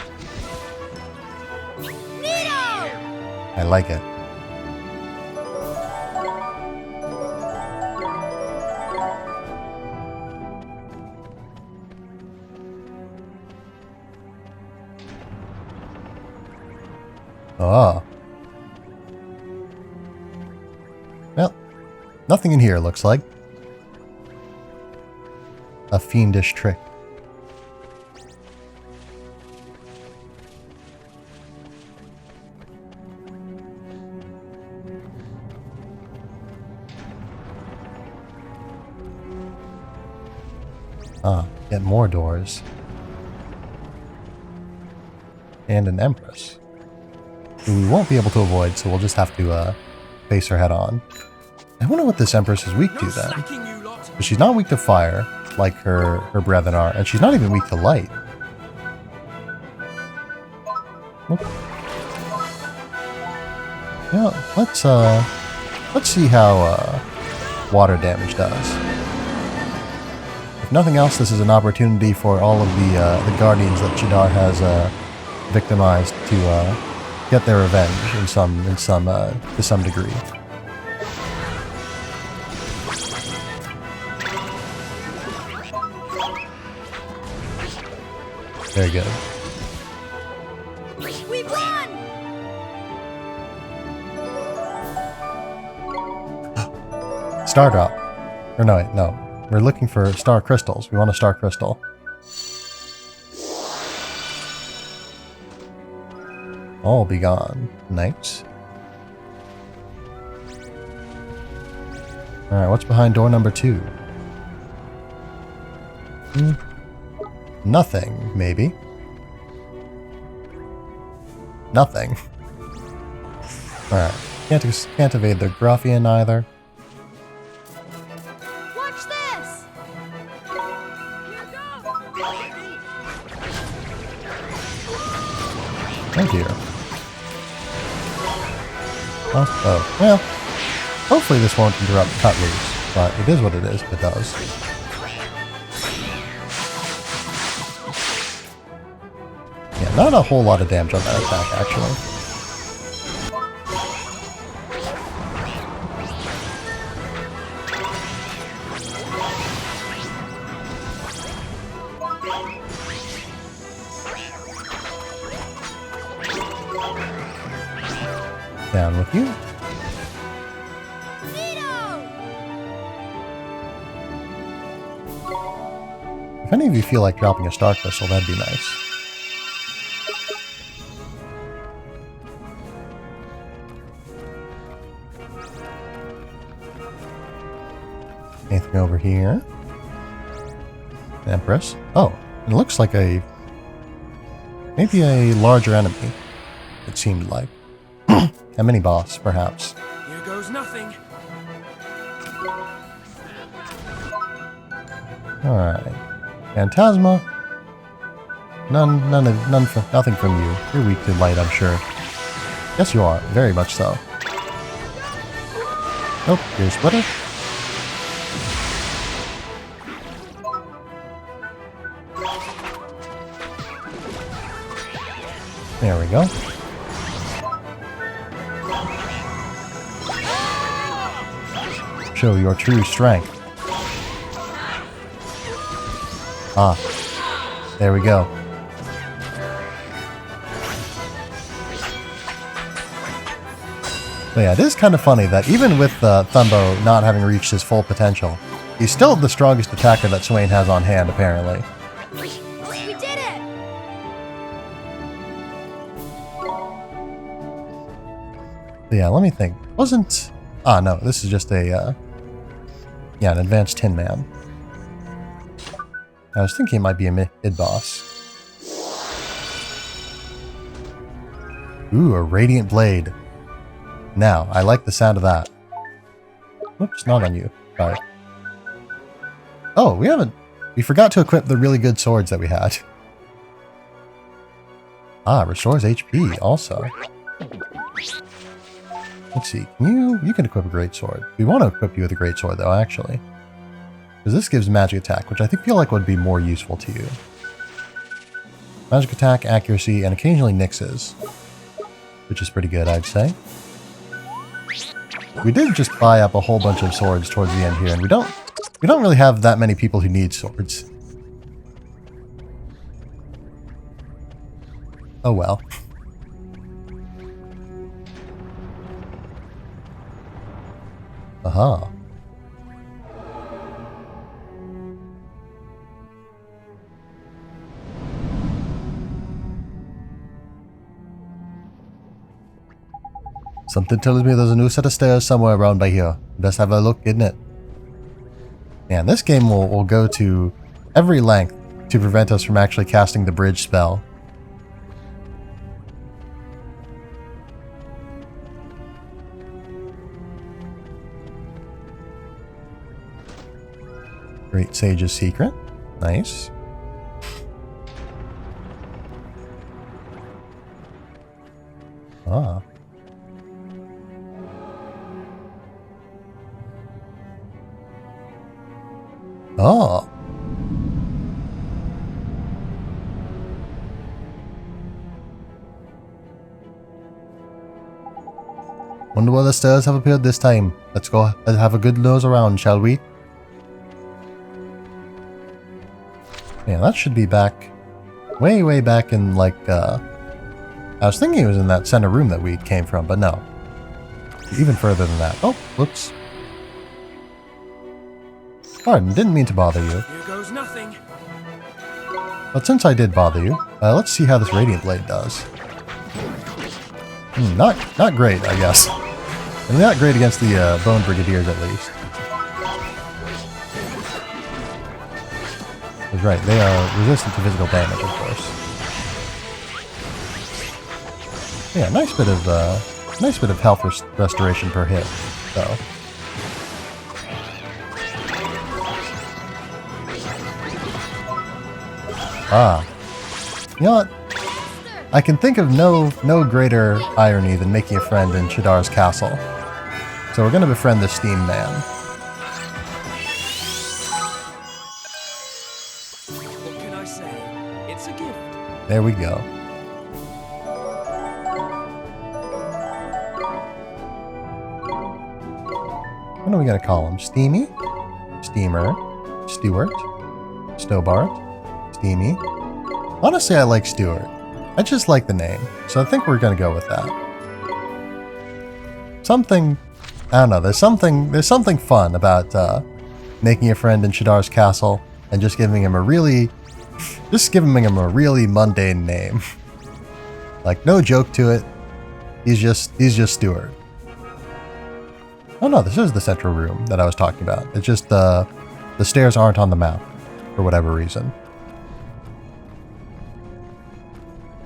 I like it. Oh. Well, nothing in here, looks like. A fiendish trick. Ah, get more doors. And an Empress. Who we won't be able to avoid, so we'll just have to face her head on. I wonder what this Empress is weak to then. But she's not weak to fire, like her brethren are, and she's not even weak to light. Oop. Yeah, let's see how water damage does. If nothing else, this is an opportunity for all of the guardians that Shadar has victimized to get their revenge to some degree. Very good. We won! Star drop. Or no, wait, no. We're looking for star crystals. We want a star crystal. All be gone. Nice. Alright, what's behind door number 2? Nothing, maybe. Nothing. Alright. Can't evade the Gruffian either. Watch this! Oh dear. Oh, well. Hopefully this won't interrupt cut loose, but it is what it is if it does. Yeah, not a whole lot of damage on that attack, actually. Down with you. If any of you feel like dropping a star crystal, that'd be nice. Anything over here? Empress. Oh, it looks like maybe a larger enemy, it seemed like. A mini-boss, perhaps. Here goes nothing. Alright. Phantasma. Nothing from you. You're weak to light, I'm sure. Yes, you are. Very much so. Nope, here's Splitter. There we go. Show your true strength. Ah, there we go. But yeah, it is kind of funny that even with Thumbo not having reached his full potential, he's still the strongest attacker that Swain has on hand, apparently. We did it! But yeah, let me think. Wasn't... Ah, no, this is just a... yeah, an advanced Tin Man. I was thinking it might be a mid-boss. Ooh, a radiant blade. Now, I like the sound of that. Whoops, not on you. Sorry. Oh, we forgot to equip the really good swords that we had. Ah, restores HP also. Let's see, you can equip a great sword. We want to equip you with a great sword though, actually. Because this gives magic attack, which I feel like would be more useful to you. Magic attack, accuracy, and occasionally nixes. Which is pretty good, I'd say. We did just buy up a whole bunch of swords towards the end here, and we don't really have that many people who need swords. Oh well. Aha. Something tells me there's a new set of stairs somewhere around by here. Best have a look, isn't it? Man, this game will go to every length to prevent us from actually casting the bridge spell. Great Sage's Secret. Nice. Ah. Oh. Wonder where the stairs have appeared this time. Let's go and have a good nose around, shall we? Yeah, that should be back, way back in like, I was thinking it was in that center room that we came from, but no. Even further than that. Oh, whoops. Pardon, didn't mean to bother you. Here goes nothing. But since I did bother you, let's see how this Radiant Blade does. Not great, I guess. And not great against the Bone Brigadiers, at least. That's right, they are resistant to physical damage, of course. Yeah, nice bit of health restoration per hit, though. Ah. You know what? I can think of no greater irony than making a friend in Shadar's castle. So we're gonna befriend the Steam Man. What can I say? It's a gift. There we go. What are we gonna call him? Steamy? Steamer? Stewart? Stobart? Steamy? Honestly, I like Stewart. I just like the name, so I think we're gonna go with that. Something, I don't know, there's something fun about making a friend in Shadar's castle and just giving him a really mundane name. Like, no joke to it. He's just Stewart. Oh no, this is the central room that I was talking about. It's just the stairs aren't on the map for whatever reason.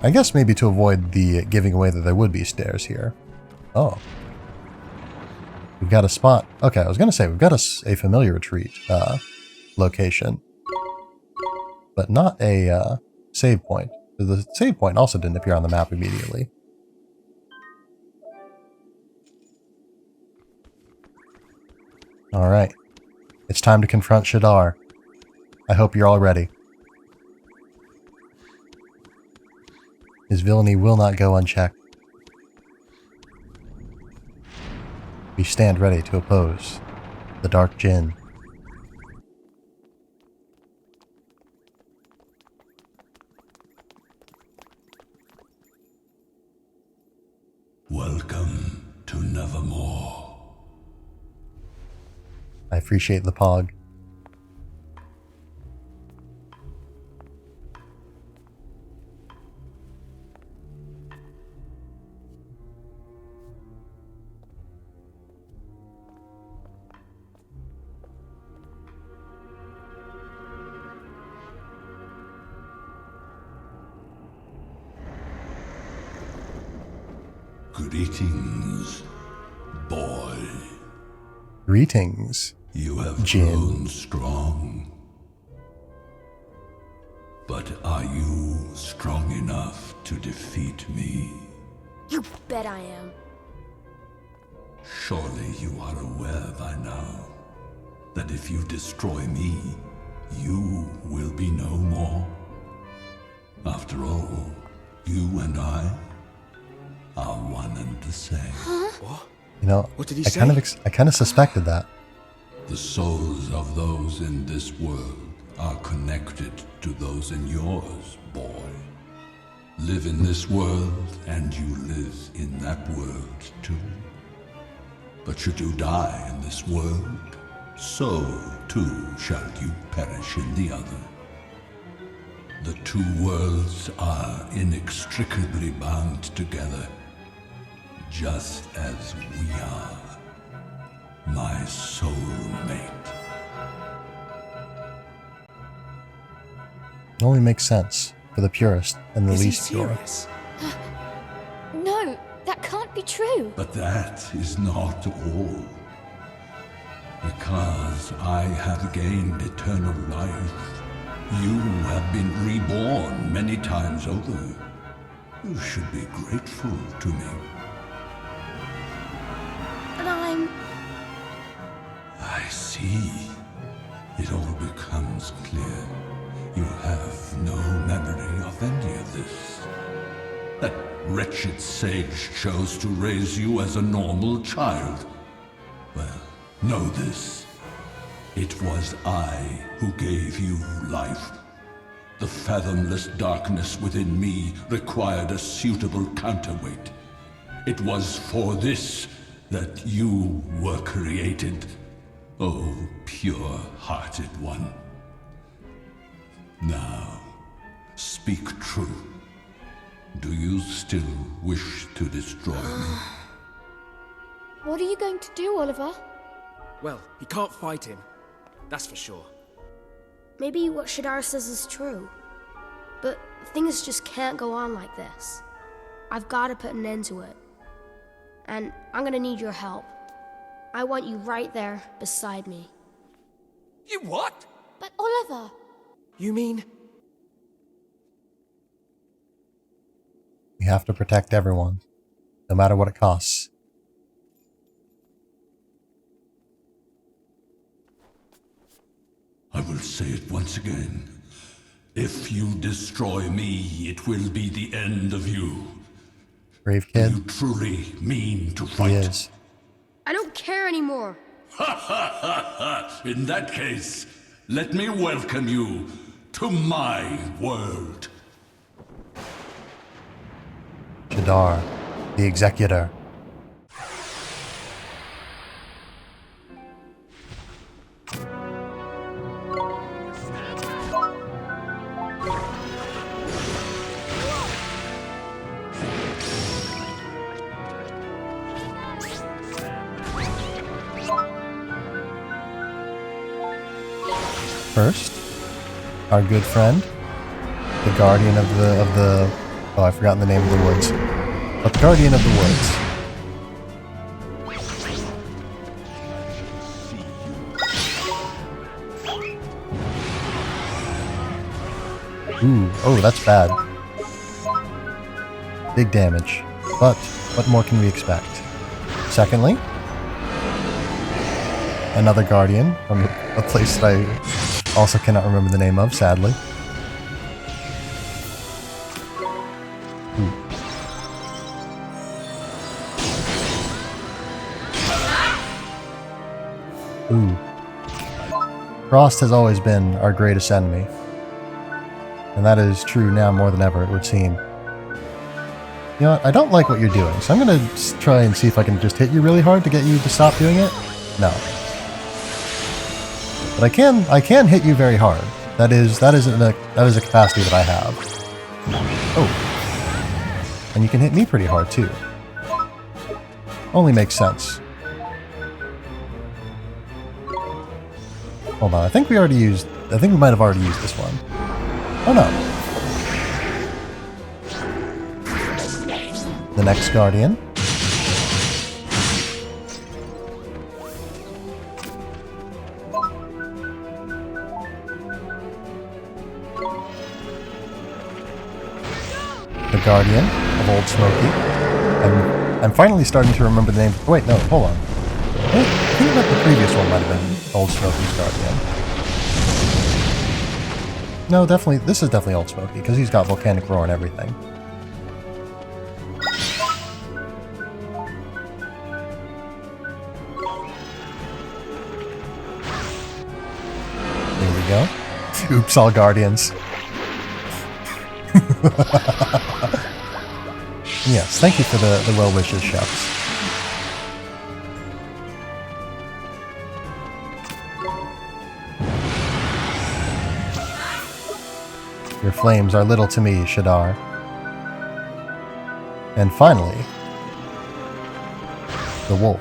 I guess maybe to avoid the giving away that there would be stairs here. Oh. We've got a spot. Okay, I was going to say, we've got a familiar retreat location. But not a save point. The save point also didn't appear on the map immediately. Alright. It's time to confront Shadar. I hope you're all ready. His villainy will not go unchecked. We stand ready to oppose the Dark Djinn. Welcome to Nevermore. I appreciate the pog. Greetings, boy. Greetings, You have Jin. grown strong. But are you strong enough to defeat me? You bet I am. Surely you are aware by now that if you destroy me, you will be no more. After all, you and I are one and the same. What? You know, What did he I say? kind of suspected that. The souls of those in this world are connected to those in yours, boy. Live in this world, and you live in that world too. But should you die in this world, so too shall you perish in the other. The two worlds are inextricably bound together, just as we are. My soulmate. It only makes sense for the purest and the Is he least pure. serious? No, that can't be true. But that is not all. Because I have gained eternal life, you have been reborn many times over. You should be grateful to me. And I'm... I see. It all becomes clear. You have no memory of any of this. That wretched sage chose to raise you as a normal child. Well, know this. It was I who gave you life. The fathomless darkness within me required a suitable counterweight. It was for this that you were created. Oh, pure-hearted one. Now, speak true. Do you still wish to destroy me? What are you going to do, Oliver? Well, he can't fight him. That's for sure. Maybe what Shadar says is true. But things just can't go on like this. I've got to put an end to it. And I'm gonna need your help. I want you right there beside me. You what? But Oliver... You mean... We have to protect everyone, no matter what it costs. I will say it once again. If you destroy me, it will be the end of you. Brave kid. Do you truly mean to fight? He is. I don't care anymore. In that case, let me welcome you to my world. Shadar, the Executor. First, our good friend, the guardian of the oh, I've forgotten the name of the woods. But the guardian of the woods. Ooh, oh, that's bad. Big damage. But what more can we expect? Secondly, another guardian from a place that I also cannot remember the name of, sadly. Ooh. Frost has always been our greatest enemy. And that is true now more than ever, it would seem. You know what? I don't like what you're doing, so I'm gonna try and see if I can just hit you really hard to get you to stop doing it. No. But I can hit you very hard. That is a capacity that I have. Oh. And you can hit me pretty hard too. Only makes sense. Hold on, I think we might have already used this one. Oh no. The next guardian. the Guardian of Old Smoky. I'm finally starting to remember the name. Oh, wait, no, hold on. I think that the previous one might have been Old Smoky's Guardian. No, definitely, this is definitely Old Smoky, because he's got volcanic roar and everything. There we go. Oops, all Guardians. Yes, thank you for the well wishes, chefs. Your flames are little to me, Shadar. And finally, the wolf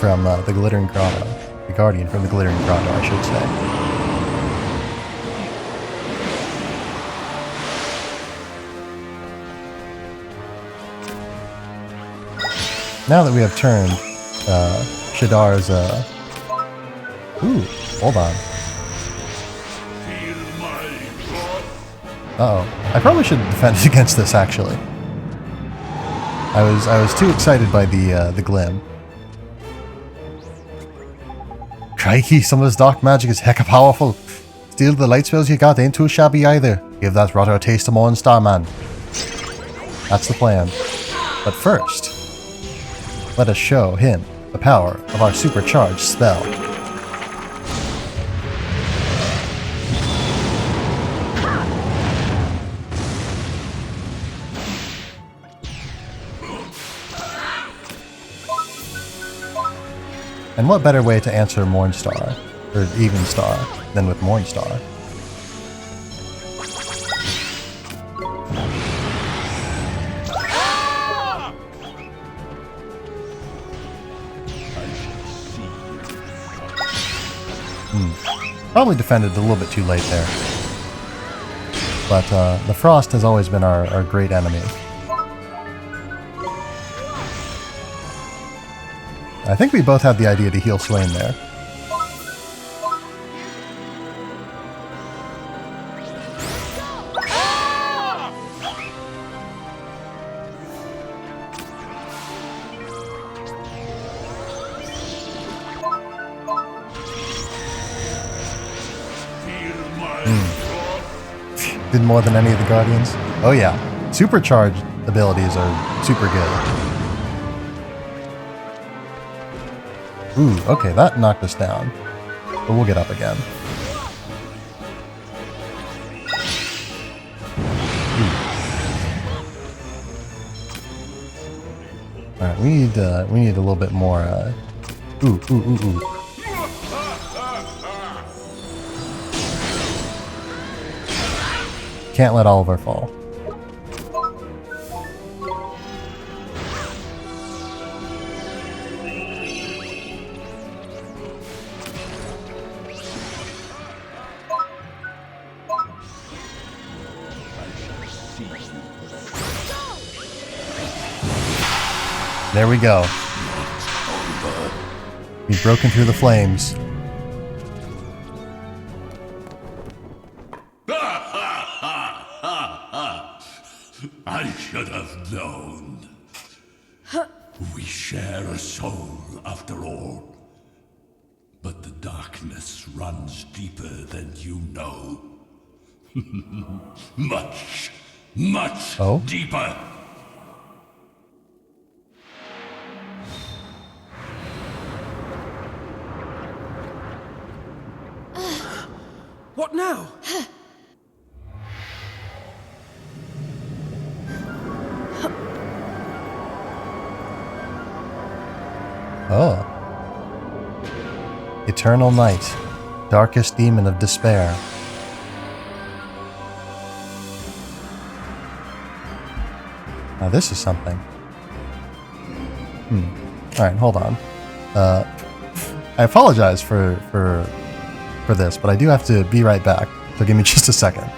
from the Glittering Grotto. The Guardian from the Glittering Grotto, I should say. Now that we have turned Shadar's, ooh, hold on. Uh-oh. I probably should have defended against this, actually. I was too excited by the glim. Crikey, some of this dark magic is hecka powerful. Still, the light spells you got ain't too shabby either. Give that rotter a taste of Morningstar, man. That's the plan. But first, let us show him the power of our supercharged spell. And what better way to answer Morningstar, or Evenstar, than with Morningstar? Probably defended a little bit too late there. But the Frost has always been our great enemy. I think we both had the idea to heal Swain there. Did more than any of the Guardians? Oh yeah. Supercharged abilities are super good. Ooh, okay, that knocked us down. But we'll get up again. Alright, we need a little bit more, ooh. Can't let Oliver fall. There we go. We've broken through the flames. I should have known. We share a soul, after all. But the darkness runs deeper than you know. Much deeper. What now? Oh. Eternal night, darkest demon of despair. Now this is something. Alright, hold on. I apologize for this, but I do have to be right back, so give me just a second.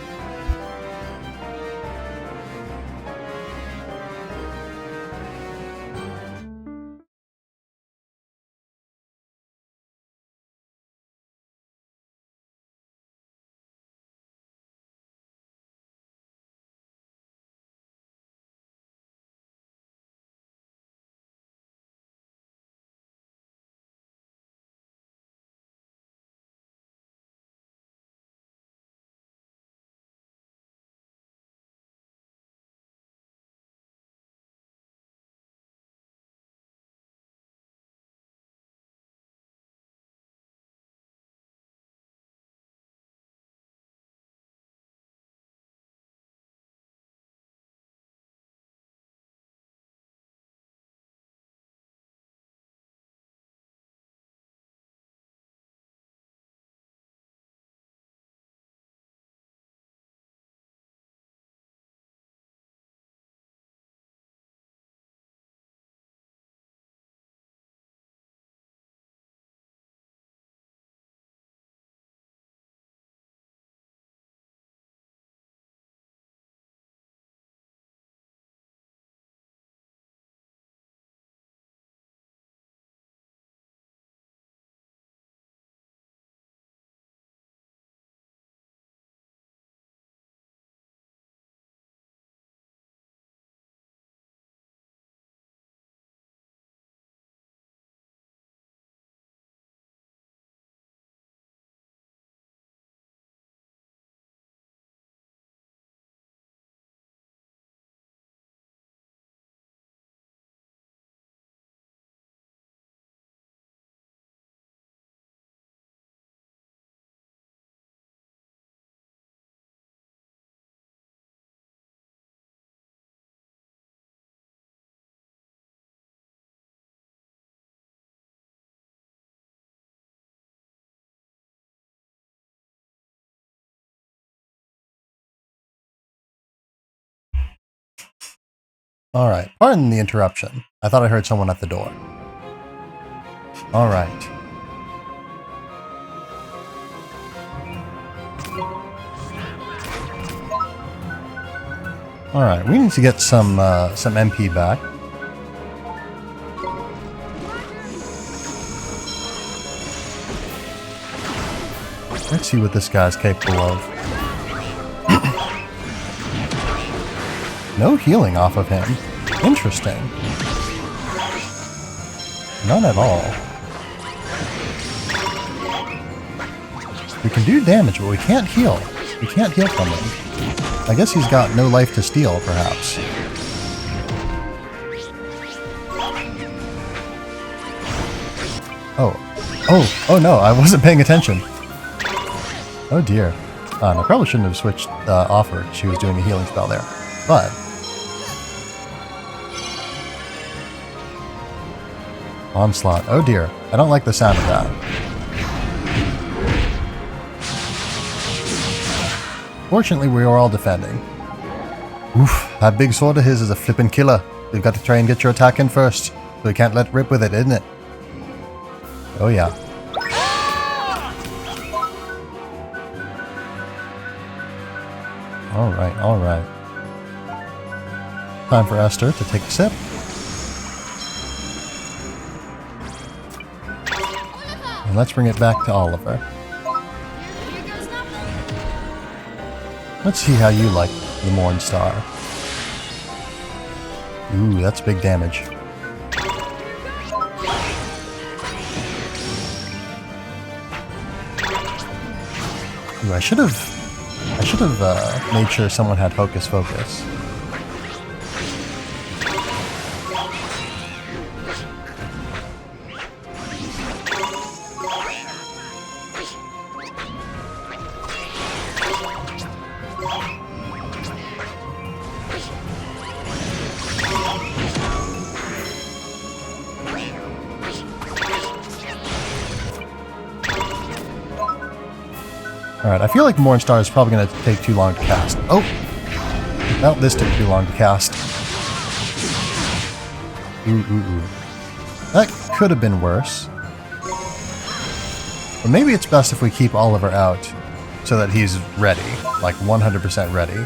Alright, pardon the interruption. I thought I heard someone at the door. Alright. Alright, we need to get some MP back. Let's see what this guy's capable of. No healing off of him. Interesting. None at all. We can do damage, but we can't heal. We can't heal from him. I guess he's got no life to steal, perhaps. Oh no, I wasn't paying attention. Oh dear. I probably shouldn't have switched off her. She was doing a healing spell there. But onslaught. Oh dear. I don't like the sound of that. Fortunately, we are all defending. Oof, that big sword of his is a flippin' killer. We've got to try and get your attack in first. So we can't let rip with it, isn't it? Oh yeah. Alright, alright. Time for Esther to take a sip. And let's bring it back to Oliver. Let's see how you like the Mornstar. Ooh, that's big damage. Ooh, I should have made sure someone had Hocus Focus. Alright, I feel like Mornstar is probably going to take too long to cast. Oh! Well, this took too long to cast. Ooh. That could have been worse. But maybe it's best if we keep Oliver out so that he's ready. Like 100% ready.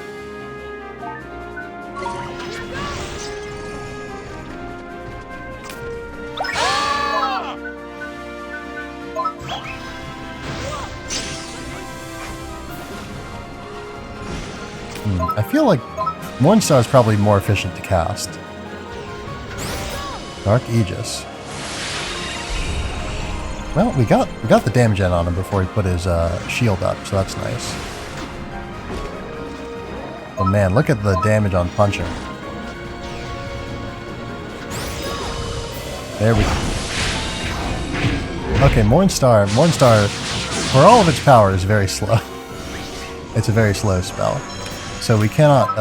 I feel like Mornstar is probably more efficient to cast. Dark Aegis. Well, we got the damage in on him before he put his shield up, so that's nice. Oh man, look at the damage on punching. There we go. Okay, Mornstar, for all of its power, is very slow. It's a very slow spell. So we cannot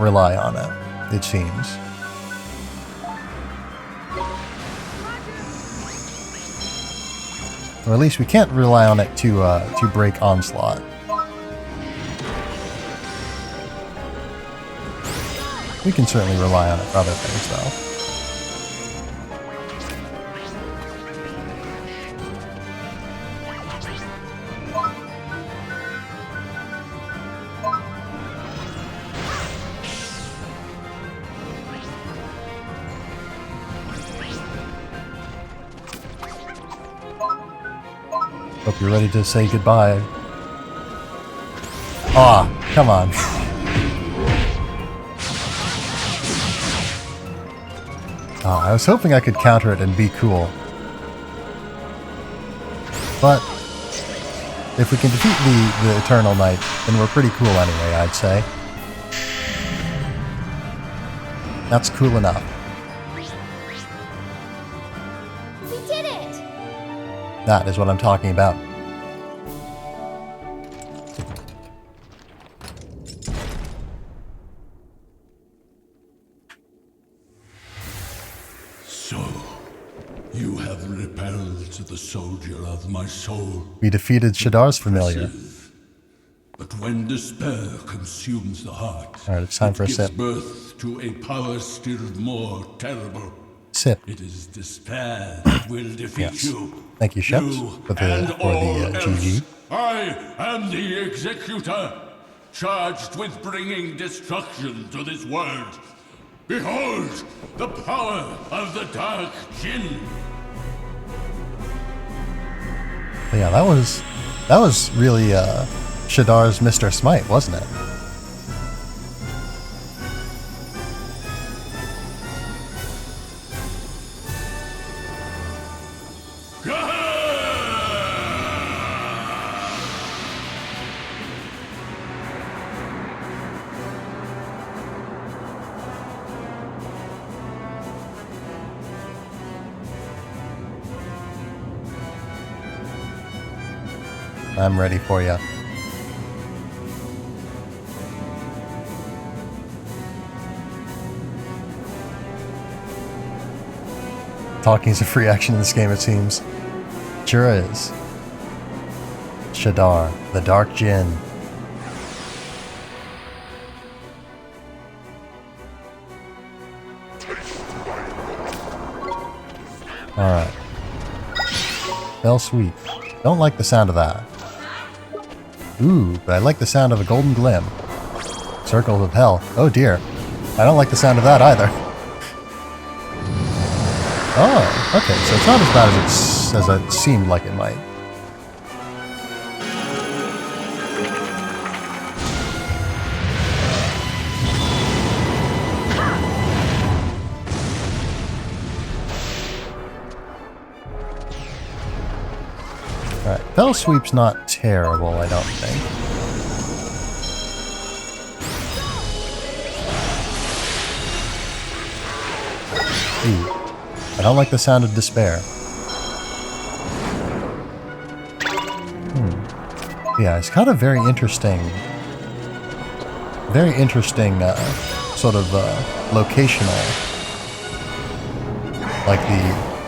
rely on it, it seems. Or at least we can't rely on it to break Onslaught. We can certainly rely on it for other things, though. Hope you're ready to say goodbye. Aw, come on. I was hoping I could counter it and be cool. But if we can defeat the Eternal Knight, then we're pretty cool anyway, I'd say. That's cool enough. That is what I'm talking about. So, you have repelled the soldier of my soul. We defeated Shadar's familiar. But when despair consumes the heart, Alright, it's time it for a gives sip. birth to a power still more terrible. Sip. It is despair that will defeat Yes. you. Thank you, Sheps, You for the and all GG. else. I am the Executor, charged with bringing destruction to this world. Behold the power of the Dark Jinn. But yeah, that was really Shadar's Mr. Smite, wasn't it? I'm ready for you. Talking's a free action in this game, it seems. Sure is. Shadar, the Dark Jinn. Alright. Fell Sweep. Don't like the sound of that. Ooh, but I like the sound of a golden glim. Circles of Hell. Oh dear. I don't like the sound of that either. Oh, okay, so it's not as bad as it seemed like it might. Alright, Fell Sweep's not terrible, I don't think. Ooh, I don't like the sound of despair. Yeah, it's got a very interesting sort of locational, like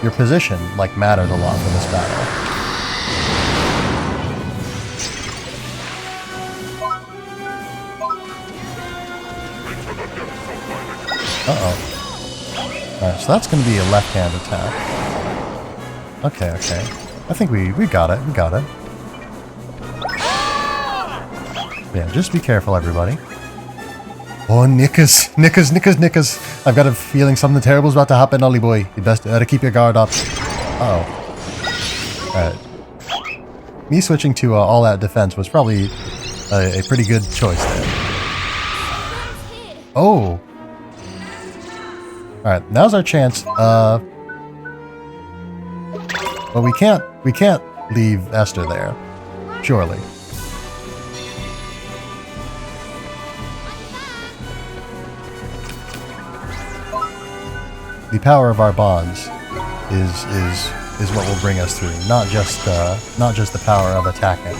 your position like mattered a lot in this battle. Uh-oh. Alright, so that's going to be a left-hand attack. Okay, okay. I think we got it, Yeah, just be careful, everybody. Oh, Nickers. I've got a feeling something terrible is about to happen, Ollie boy. You better keep your guard up. Uh-oh. Alright. Me switching to all-out defense was probably a pretty good choice there. Oh! Alright, now's our chance. Well, we can't leave Esther there. Surely. The power of our bonds is what will bring us through, not just the power of attacking.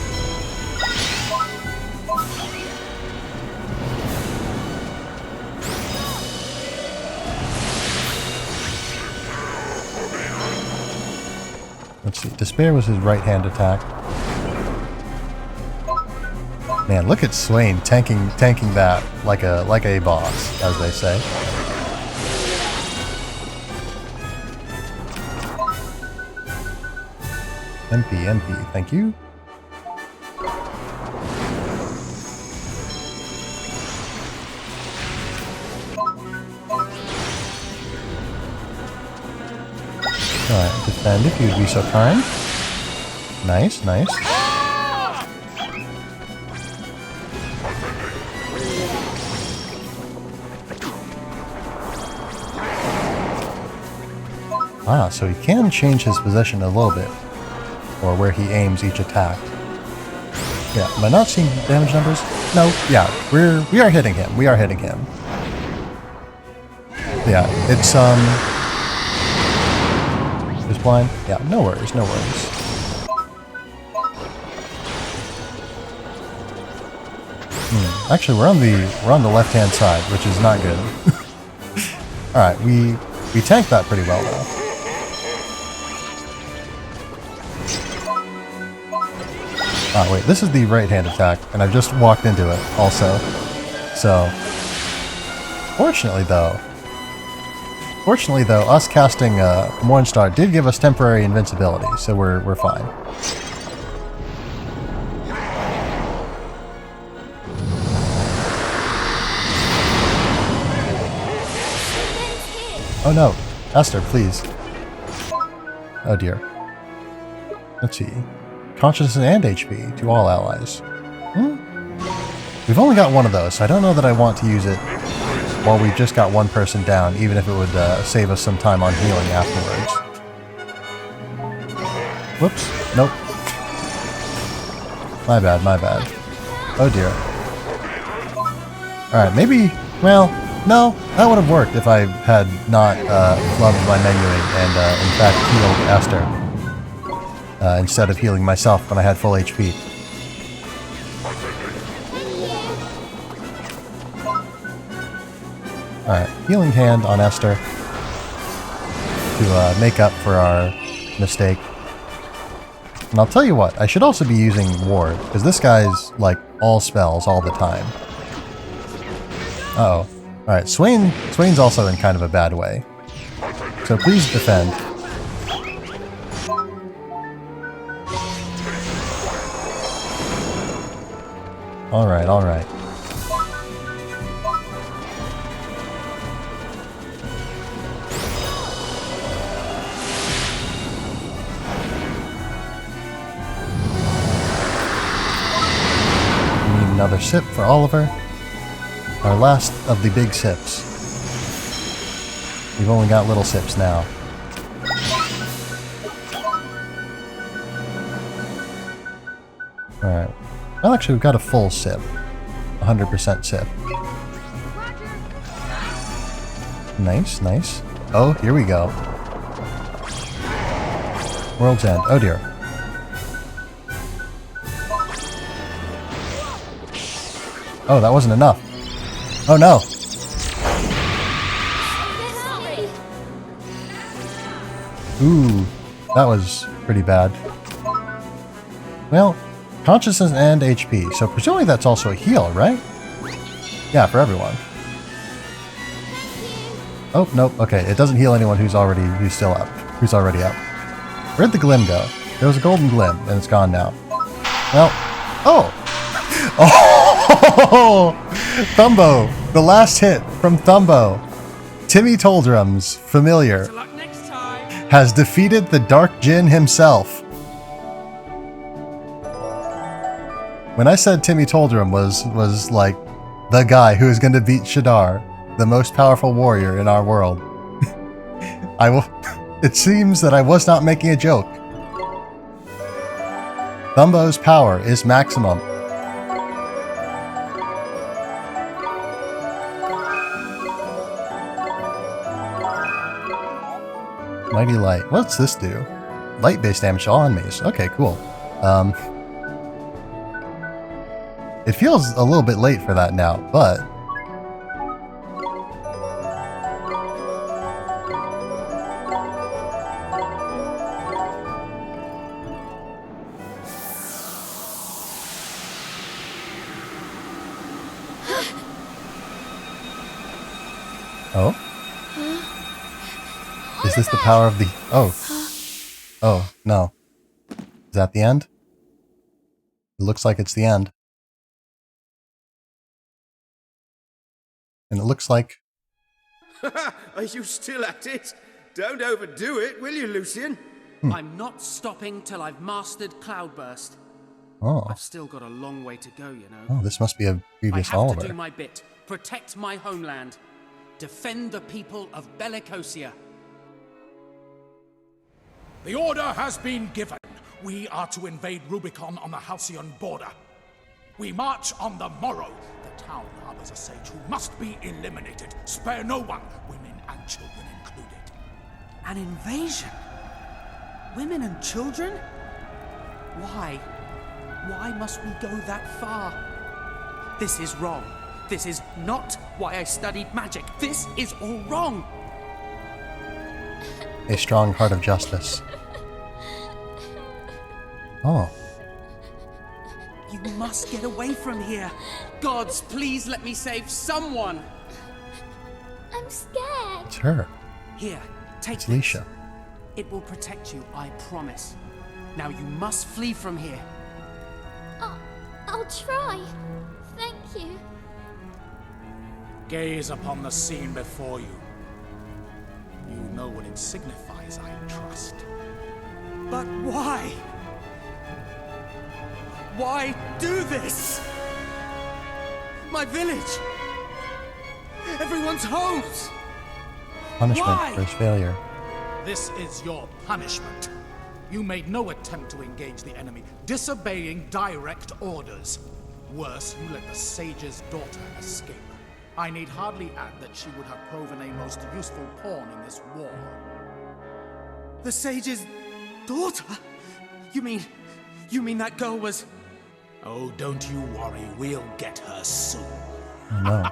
Let's see. Despair was his right-hand attack. Man, look at Swain tanking that like a boss, as they say. MP, thank you. Alright, defend if you'd be so kind. Nice. Ah, so he can change his position a little bit. Or where he aims each attack. Yeah, am I not seeing damage numbers? No, yeah, we are hitting him. Yeah, it's Is blind? Yeah, no worries. Actually, we're on the left-hand side, which is not good. Alright, we tanked that pretty well though. Oh wait, this is the right hand attack, and I've just walked into it also. So, fortunately though, us casting Mornstar did give us temporary invincibility, so we're fine. Oh no, Esther, please. Oh dear. Let's see. Consciousness and HP to all allies. We've only got one of those, so I don't know that I want to use it while we've just got one person down, even if it would save us some time on healing afterwards. Whoops. Nope. My bad, my bad. Oh dear. Alright, maybe... Well, no, that would have worked if I had not flubbed my menuing and in fact healed Esther instead of healing myself when I had full HP. Alright, healing hand on Esther to make up for our mistake. And I'll tell you what, I should also be using Ward, because this guy's like all spells all the time. Uh-oh. Alright, Swain's also in kind of a bad way. So please defend. Alright, alright. We need another sip for Oliver. Our last of the big sips. We've only got little sips now. Alright. Well, actually, we've got a full sip. 100% sip. Nice, nice. Oh, here we go. World's End. Oh dear. Oh, that wasn't enough. Oh no! Ooh, that was pretty bad. Well, consciousness and HP, so presumably that's also a heal, right? Yeah, for everyone. Oh, nope, okay, it doesn't heal anyone who's still up. Who's already up. Where'd the glim go? There was a golden glim, and it's gone now. Well, oh! Oh! Thumbo! The last hit from Thumbo. Timmy Toldrum's familiar has defeated the Dark Djinn himself. When I said Timmy Toldrum was like the guy who is going to beat Shadar, the most powerful warrior in our world, it seems that I was not making a joke. Thumbo's power is maximum. Mighty Light. What's this do? Light-based damage to all enemies. Okay, cool. It feels a little bit late for that now, but... Oh? Is this the power of the... Oh. Oh, no. Is that the end? It looks like it's the end. And it looks like... Are you still at it? Don't overdo it, will you, Lucian? I'm not stopping till I've mastered Cloudburst. Oh. I've still got a long way to go, you know. Oh, this must be a previous I have Oliver. to do my bit. Protect my homeland. Defend the people of Bellicosia. The order has been given. We are to invade Rubicon on the Halcyon border. We march on the morrow. The town harbors a sage who must be eliminated. Spare no one, women and children included. An invasion? Women and children? Why? Why must we go that far? This is wrong. This is not why I studied magic. This is all wrong. A strong heart of justice. Oh. You must get away from here. Gods, please let me save someone. I'm scared. It's her. Here, take It's this. Leisha. It will protect you, I promise. Now you must flee from here. I'll try. Thank you. Gaze upon the scene before you. You know what it signifies, I trust. But why? Why do this? My village! Everyone's homes! Punishment Why? for his failure. This is your punishment. You made no attempt to engage the enemy, disobeying direct orders. Worse, you let the sage's daughter escape. I need hardly add that she would have proven a most useful pawn in this war. The sage's daughter? You mean that girl was... Oh, don't you worry, we'll get her soon. Oh no.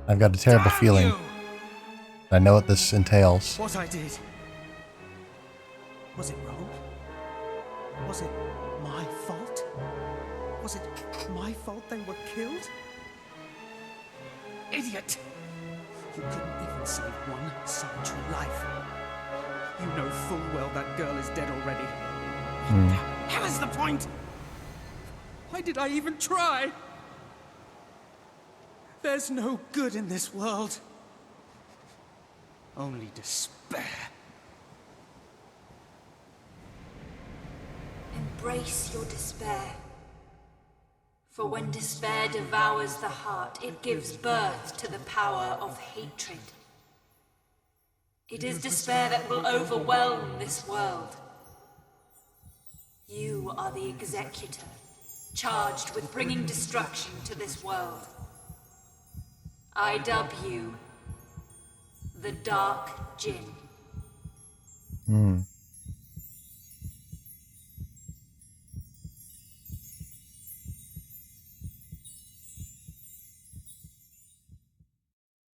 I've got a terrible feeling. I know what this entails. What I did. Was it wrong? Was it my fault? Was it my fault they were killed? Idiot! You couldn't even save one solitary life. You know full well that girl is dead already. What the hell is the point? Why did I even try? There's no good in this world. Only despair. Embrace your despair. For when despair devours the heart, it gives birth to the power of hatred. It is despair that will overwhelm this world. You are the executor, charged with bringing destruction to this world. I dub you the Dark Djinn.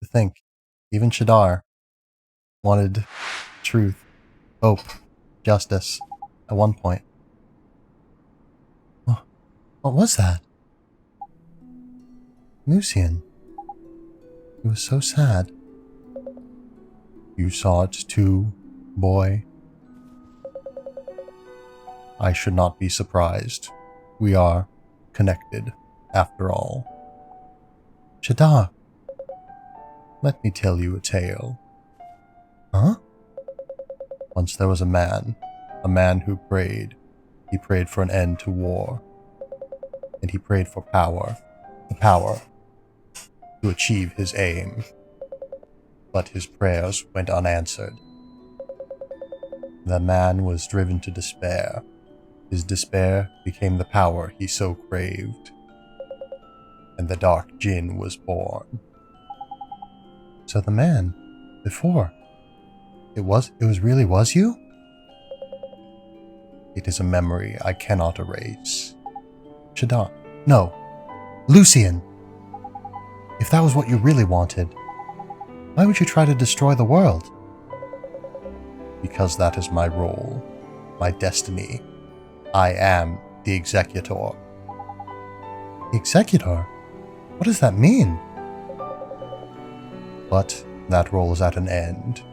To think, even Shadar wanted truth, hope, justice at one point. Oh, what was that? Lucian. He was so sad. You saw it too, boy. I should not be surprised. We are connected, after all. Shadar, let me tell you a tale. Huh? Once there was a man who prayed. He prayed for an end to war. And he prayed for power. The power to achieve his aim. But his prayers went unanswered. The man was driven to despair. His despair became the power he so craved. And the Dark Djinn was born. So the man, before, it really was you? It is a memory I cannot erase. Shadar, no, Lucian! If that was what you really wanted, why would you try to destroy the world? Because that is my role, my destiny. I am the executor. The executor? What does that mean? But that role is at an end.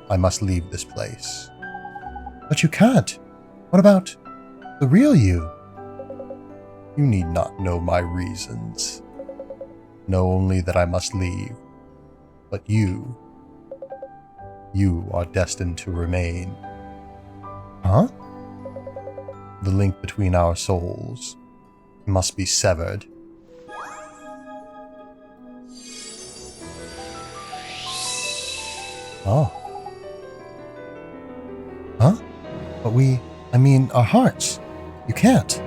I must leave this place. But you can't. What about the real you? You need not know my reasons. Know only that I must leave. But you are destined to remain. Huh? The link between our souls must be severed. Oh. Huh? But our hearts. You can't.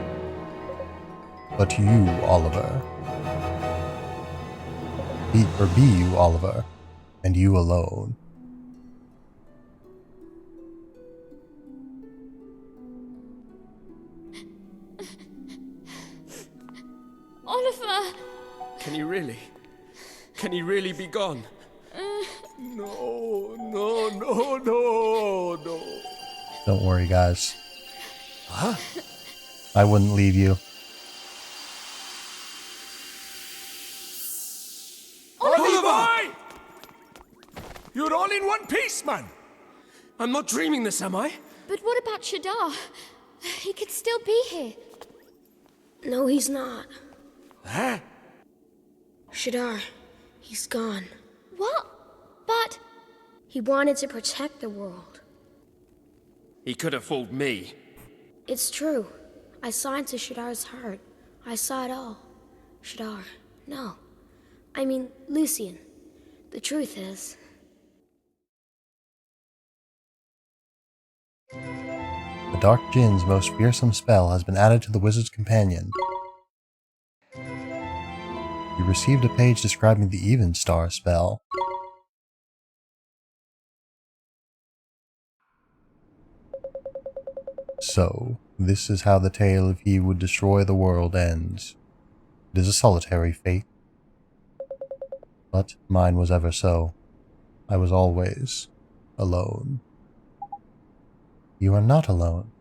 But you, Oliver. Be you, Oliver. And you alone. Oliver! Can you really? Can you really be gone? No. Don't worry, guys. Huh? I wouldn't leave you. man! I'm not dreaming this, am I? But what about Shadar? He could still be here. No, he's not. Huh? Shadar, he's gone. What? But... He wanted to protect the world. He could have fooled me. It's true. I saw into Shadar's heart. I saw it all. Shadar, no. I mean, Lucian. The truth is... The Dark Djinn's most fearsome spell has been added to the Wizard's Companion. You received a page describing the Even Star spell. So, this is how the tale of he would destroy the world ends. It is a solitary fate. But mine was ever so. I was always alone. You are not alone.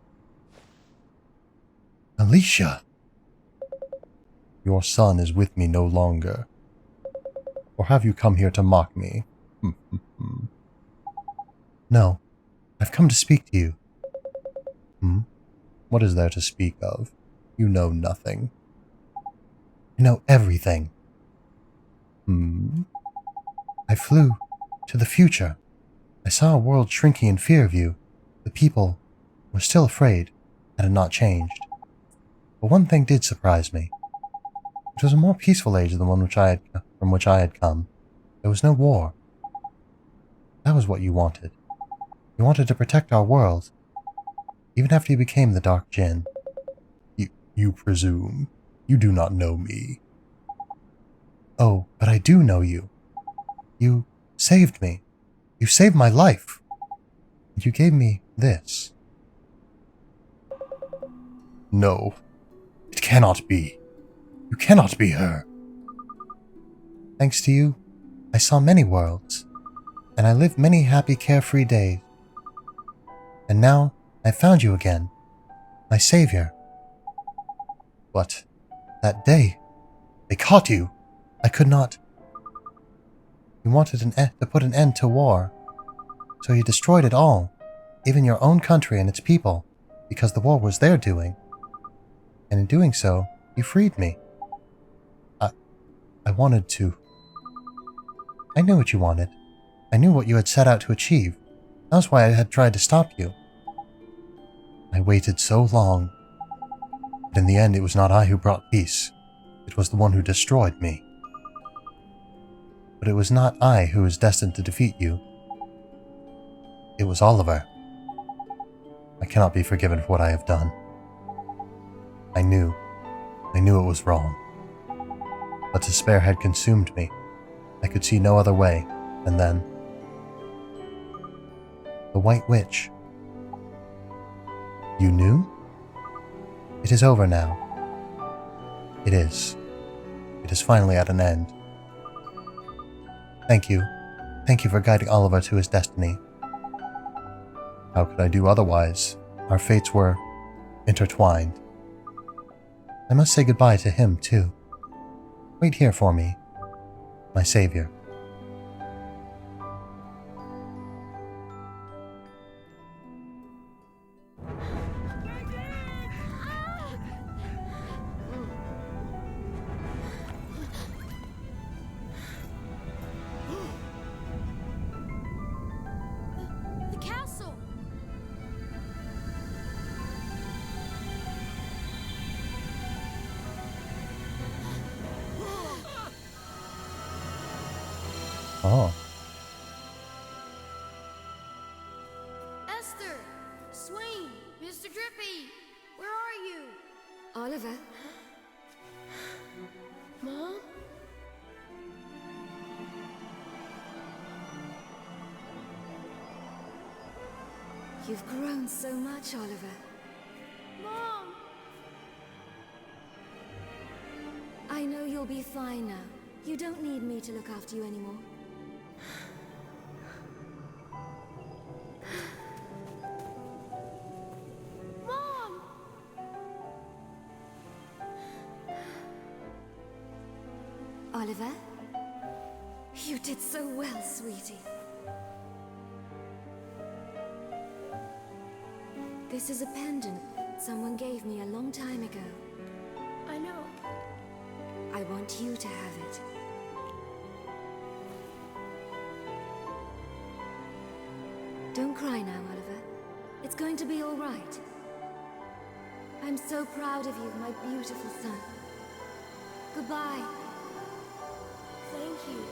Alicia! Your son is with me no longer. Or have you come here to mock me? No, I've come to speak to you. What is there to speak of? You know nothing. You know everything. I flew to the future. I saw a world shrinking in fear of you. The people were still afraid and had not changed. But one thing did surprise me. It was a more peaceful age than the one from which I had come. There was no war. That was what you wanted. You wanted to protect our world. Even after you became the Dark Djinn. You presume. You do not know me. Oh, but I do know you. You saved me. You saved my life. And you gave me this. No. It cannot be. You cannot be her. Thanks to you, I saw many worlds. And I lived many happy, carefree days. And now, I found you again. My savior. But that day, they caught you. I could not. You wanted to put an end to war. So you destroyed it all. Even your own country and its people. Because the war was their doing. And in doing so, you freed me. I wanted to. I knew what you wanted. I knew what you had set out to achieve. That was why I had tried to stop you. I waited so long. But in the end, it was not I who brought peace. It was the one who destroyed me. But it was not I who was destined to defeat you. It was Oliver. I cannot be forgiven for what I have done. I knew it was wrong. But despair had consumed me. I could see no other way, and then... The White Witch. You knew? It is over now. It is. It is finally at an end. Thank you. Thank you for guiding Oliver to his destiny. How could I do otherwise? Our fates were intertwined. I must say goodbye to him, too. Wait here for me, my savior. The castle! Oh. Esther! Swain! Mr. Drippy! Where are you? Oliver? Mom? You've grown so much, Oliver. Mom! I know you'll be fine now. You don't need me to look after you anymore. Mom! Oliver? You did so well, sweetie. This is a pendant someone gave me a long time ago. I know. I want you to have it. Don't cry now, Oliver. It's going to be all right. I'm so proud of you, my beautiful son. Goodbye. Thank you.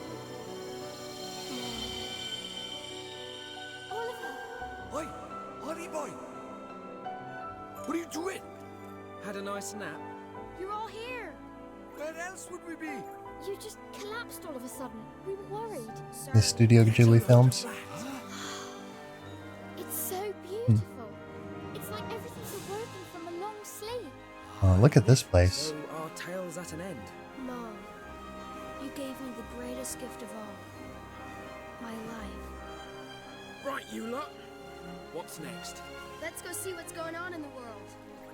Oi, honey boy! What are you doing? Had a nice nap. You're all here. Where else would we be? You just collapsed all of a sudden. We were worried. The Studio Ghibli films. It's so beautiful. It's like everything's awoken from a long sleep. Oh, look at this place. So our tale's at an end. Mom, you gave me the greatest gift of all. My life. Right, you lot. What's next? Let's go see what's going on in the world.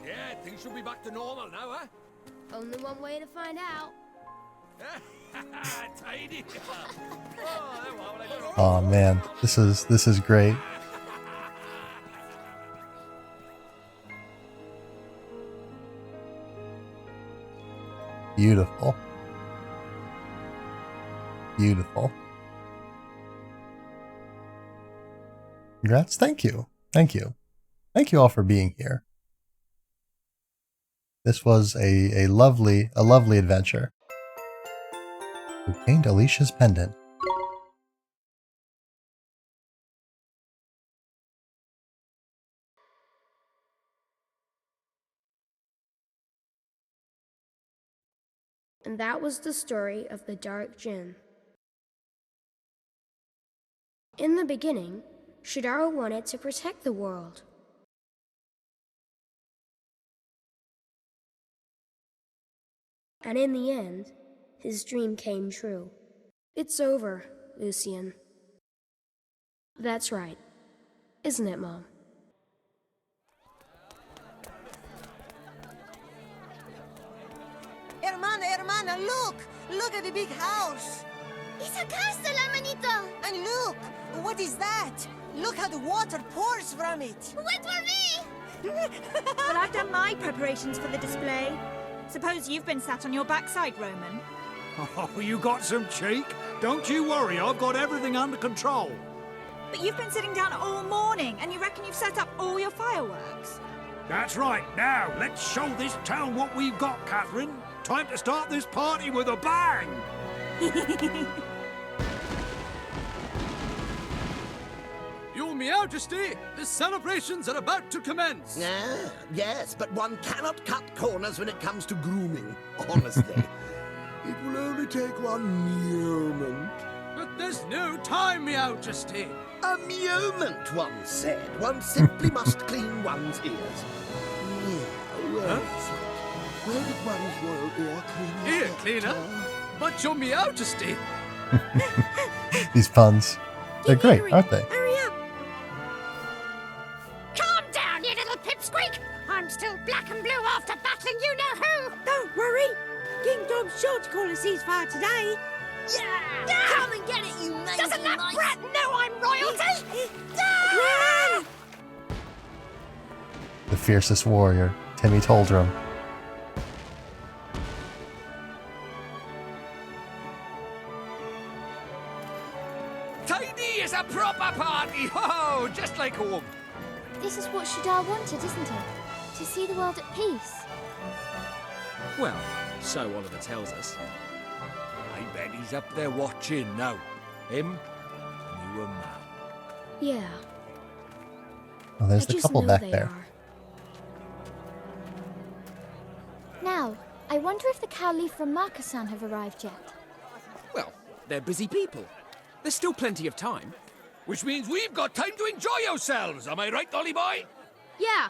Yeah, things should be back to normal now, eh? Only one way to find out. Tidy. Oh man, this is great. Beautiful. Beautiful. Congrats. Thank you. Thank you. Thank you all for being here. This was a lovely adventure. We obtained Alicia's pendant. And that was the story of the Dark Djinn. In the beginning, Shadara wanted to protect the world. And in the end, his dream came true. It's over, Lucian. That's right. Isn't it, Mom? Hermana, look! Look at the big house! It's a castle, hermanito! And look! What is that? Look how the water pours from it! Wait for me! Well, I've done my preparations for the display. Suppose you've been sat on your backside, Roman. Oh, you got some cheek? Don't you worry, I've got everything under control. But you've been sitting down all morning, and you reckon you've set up all your fireworks? That's right. Now, let's show this town what we've got, Catherine. Time to start this party with a bang! Your Majesty, the celebrations are about to commence. Yes, but one cannot cut corners when it comes to grooming, honestly. It will only take one moment. But there's no time, Majesty. A moment, one said. One simply must clean one's ears. Where did one's royal ear cleaner Ear cleaner? But your Majesty. These puns. They're great, aren't they? Hurry up! Calm down, you little pipsqueak! I'm still black and blue after battling you-know-who! Don't worry. King Tom's sure to call a ceasefire today. Yeah! Come and get it, you mangy Doesn't that mice. brat know I'm royalty? Run! The fiercest warrior, Timmy Toldrum. Tidy is a proper party! Ho, just like home. This is what Shadar wanted, isn't it? To see the world at peace. Well, so Oliver tells us. I bet he's up there watching now. Him and you and Mam. Yeah. Oh, there's I the just couple know back they there. are. Now, I wonder if the Cowleaf from Markasan have arrived yet. Well, they're busy people. There's still plenty of time. Which means we've got time to enjoy ourselves. Am I right, Dolly boy? Yeah.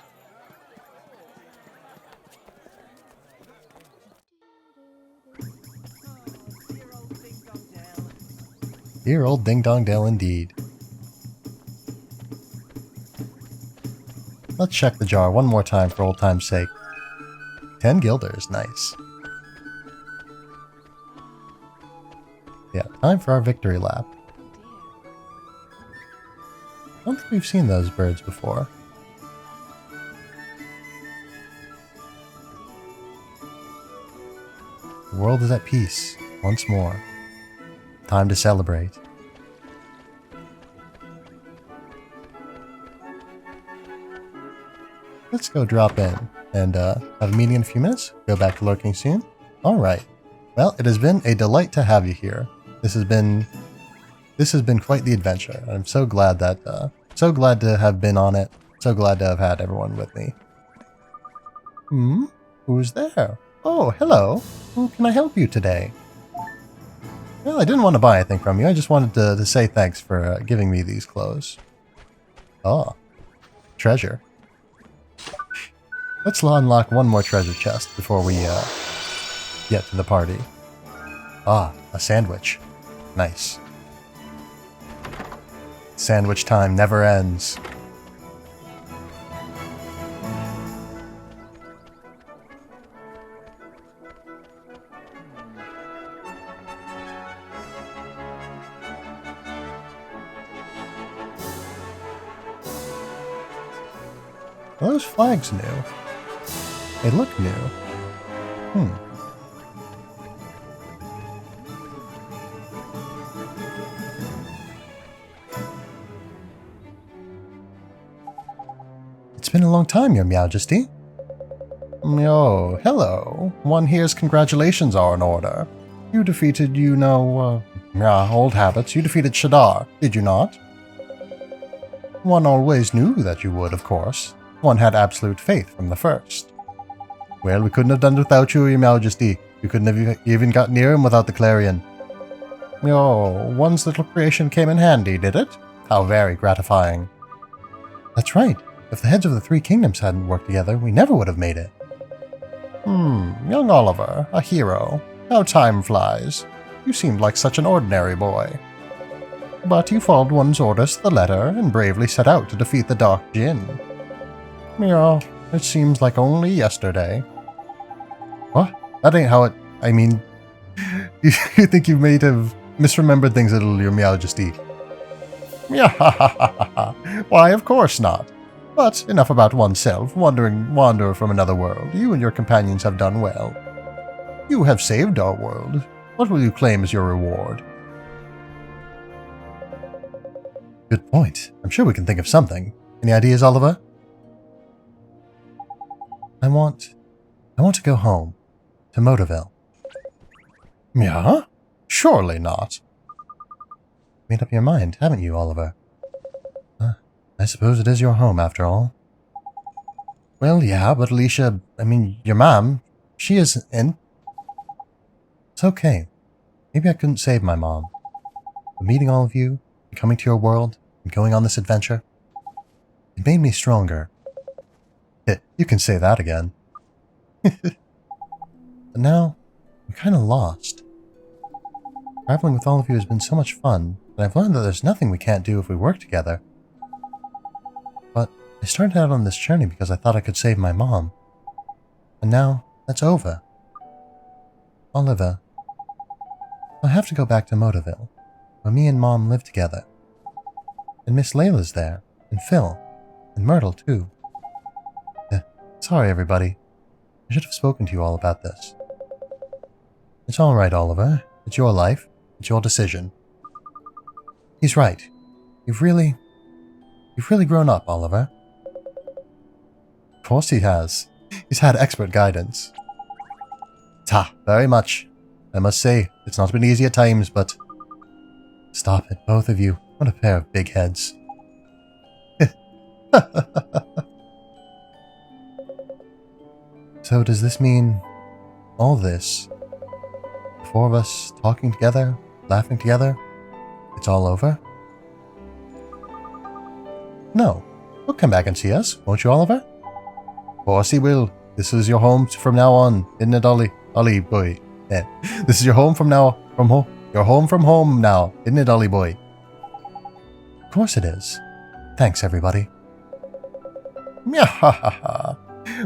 Dear old Ding Dong Dell indeed. Let's check the jar one more time for old time's sake. 10 guilders, nice. Yeah, time for our victory lap. I don't think we've seen those birds before. The world is at peace once more. Time to celebrate. Let's go drop in and have a meeting in a few minutes. Go back to lurking soon. Alright. Well, it has been a delight to have you here. This has been quite the adventure. I'm so glad that so glad to have been on it. So glad to have had everyone with me. Who's there? Oh, hello. How can I help you today? Well, I didn't want to buy anything from you. I just wanted to say thanks for giving me these clothes. Oh, treasure. Let's unlock one more treasure chest before we get to the party. Ah, a sandwich. Nice. Sandwich time never ends. Are those flags new? They look new. It's been a long time, Your Majesty. Oh, hello. One here's congratulations are in order. You defeated, old habits. You defeated Shadar, did you not? One always knew that you would, of course. One had absolute faith from the first. Well, we couldn't have done it without you, Your Majesty. You couldn't have even got near him without the clarion. Oh, one's little creation came in handy, did it? How very gratifying. That's right. If the heads of the three kingdoms hadn't worked together, we never would have made it. Young Oliver, a hero. How time flies. You seemed like such an ordinary boy. But you followed one's orders to the letter and bravely set out to defeat the Dark Djinn. Yeah, it seems like only yesterday. What? That ain't how it... I mean... you think you may have misremembered things a little, Your Majesty? Yeah, why, of course not. But enough about oneself. Wander from another world. You and your companions have done well. You have saved our world. What will you claim as your reward? Good point. I'm sure we can think of something. Any ideas, Oliver? I want to go home. To Motorville. Yeah? Surely not. Made up your mind, haven't you, Oliver? I suppose it is your home, after all. Well, yeah, but Alicia, your mom, she isn't. It's okay. Maybe I couldn't save my mom. But meeting all of you, and coming to your world, and going on this adventure, it made me stronger. You can say that again. But now, I'm kind of lost. Traveling with all of you has been so much fun, and I've learned that there's nothing we can't do if we work together. But I started out on this journey because I thought I could save my mom. And now, that's over. Oliver, I'll have to go back to Motorville, where me and Mom live together. And Miss Layla's there, and Phil, and Myrtle too. Sorry, everybody. I should have spoken to you all about this. It's all right, Oliver. It's your life. It's your decision. He's right. You've really grown up, Oliver. Of course he has. He's had expert guidance. Very much. I must say, it's not been easy at times, but... Stop it, both of you. What a pair of big heads. So does this mean all this, the four of us talking together, laughing together, it's all over? No. You'll come back and see us, won't you, Oliver? Of course he will. This is your home from now on, isn't it, Ollie boy? Yeah. This is your home from now, You're home from home now, isn't it, Ollie boy? Of course it is. Thanks, everybody. Myahaha.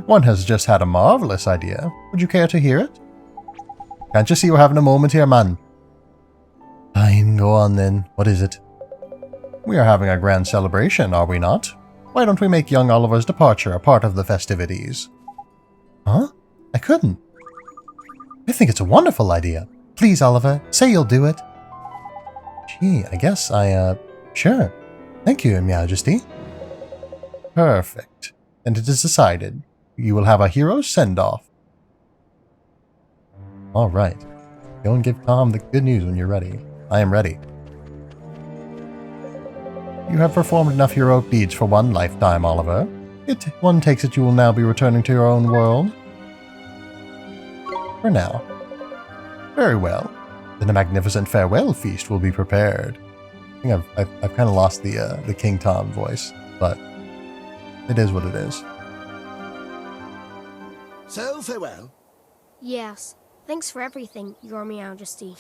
One has just had a marvelous idea. Would you care to hear it? Can't you see we're having a moment here, man? Fine, go on then. What is it? We are having a grand celebration, are we not? Why don't we make young Oliver's departure a part of the festivities? Huh? I couldn't. I think it's a wonderful idea. Please, Oliver, say you'll do it. Gee, I guess sure. Thank you, Your Majesty. Perfect. And it is decided. You will have a hero send-off. Alright. Go and give Tom the good news when you're ready. I am ready. You have performed enough heroic deeds for one lifetime, Oliver. One takes it you will now be returning to your own world. For now. Very well. Then a magnificent farewell feast will be prepared. I think I've kind of lost the King Tom voice, but it is what it is. So, farewell. Yes. Thanks for everything, Your Majesty.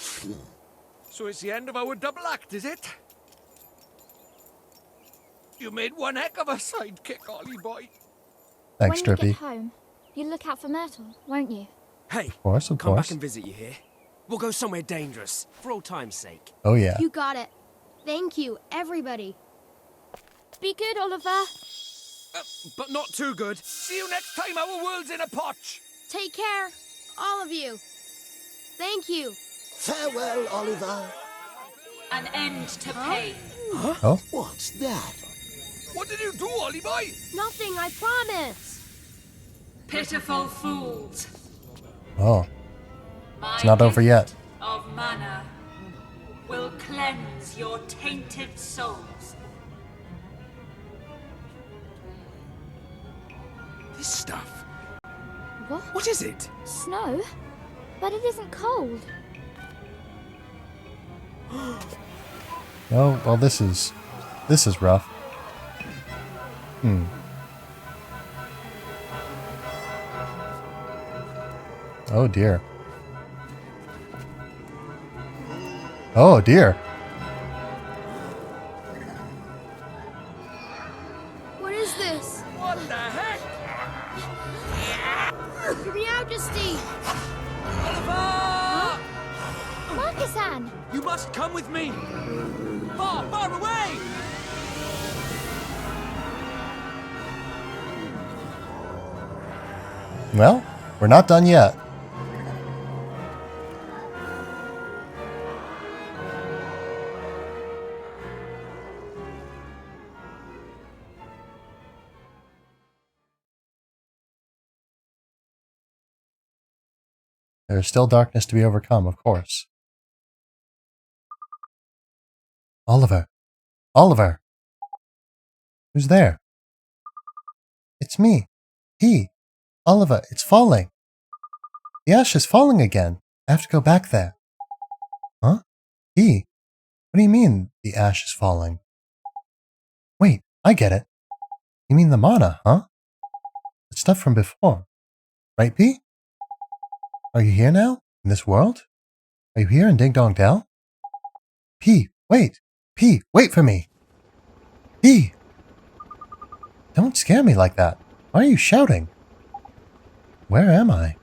So it's the end of our double act, is it? You made one heck of a sidekick, Ollie boy. Thanks, When you Drippy. get home, you look out for Myrtle, won't you? Hey, Of course. come back and visit you here. We'll go somewhere dangerous, for old time's sake. Oh, yeah. You got it. Thank you, everybody. Be good, Oliver. But not too good. See you next time our world's in a potch. Take care, all of you. Thank you. Farewell, Oliver. An end to pain. Huh? Oh. What's that? What did you do, Ollie boy? Nothing, I promise. Pitiful fools. Oh. It's not over yet. Of mana will cleanse your tainted souls. This stuff. What? What is it? Snow? But it isn't cold. Oh, well, this is rough. Oh, dear. Oh, dear. What is this? What the heck? Your Majesty! Oliver! Marcus-Anne! You must come with me. Far, far away! Well, we're not done yet. There is still darkness to be overcome, of course. Oliver! Oliver! Who's there? It's me. He. Oliver, it's falling. The ash is falling again. I have to go back there. Huh? He? What do you mean, the ash is falling? Wait, I get it. You mean the mana, huh? The stuff from before. Right, P? Are you here now? In this world? Are you here in Ding Dong Dell? P, wait! P, wait for me! P! Don't scare me like that. Why are you shouting? Where am I?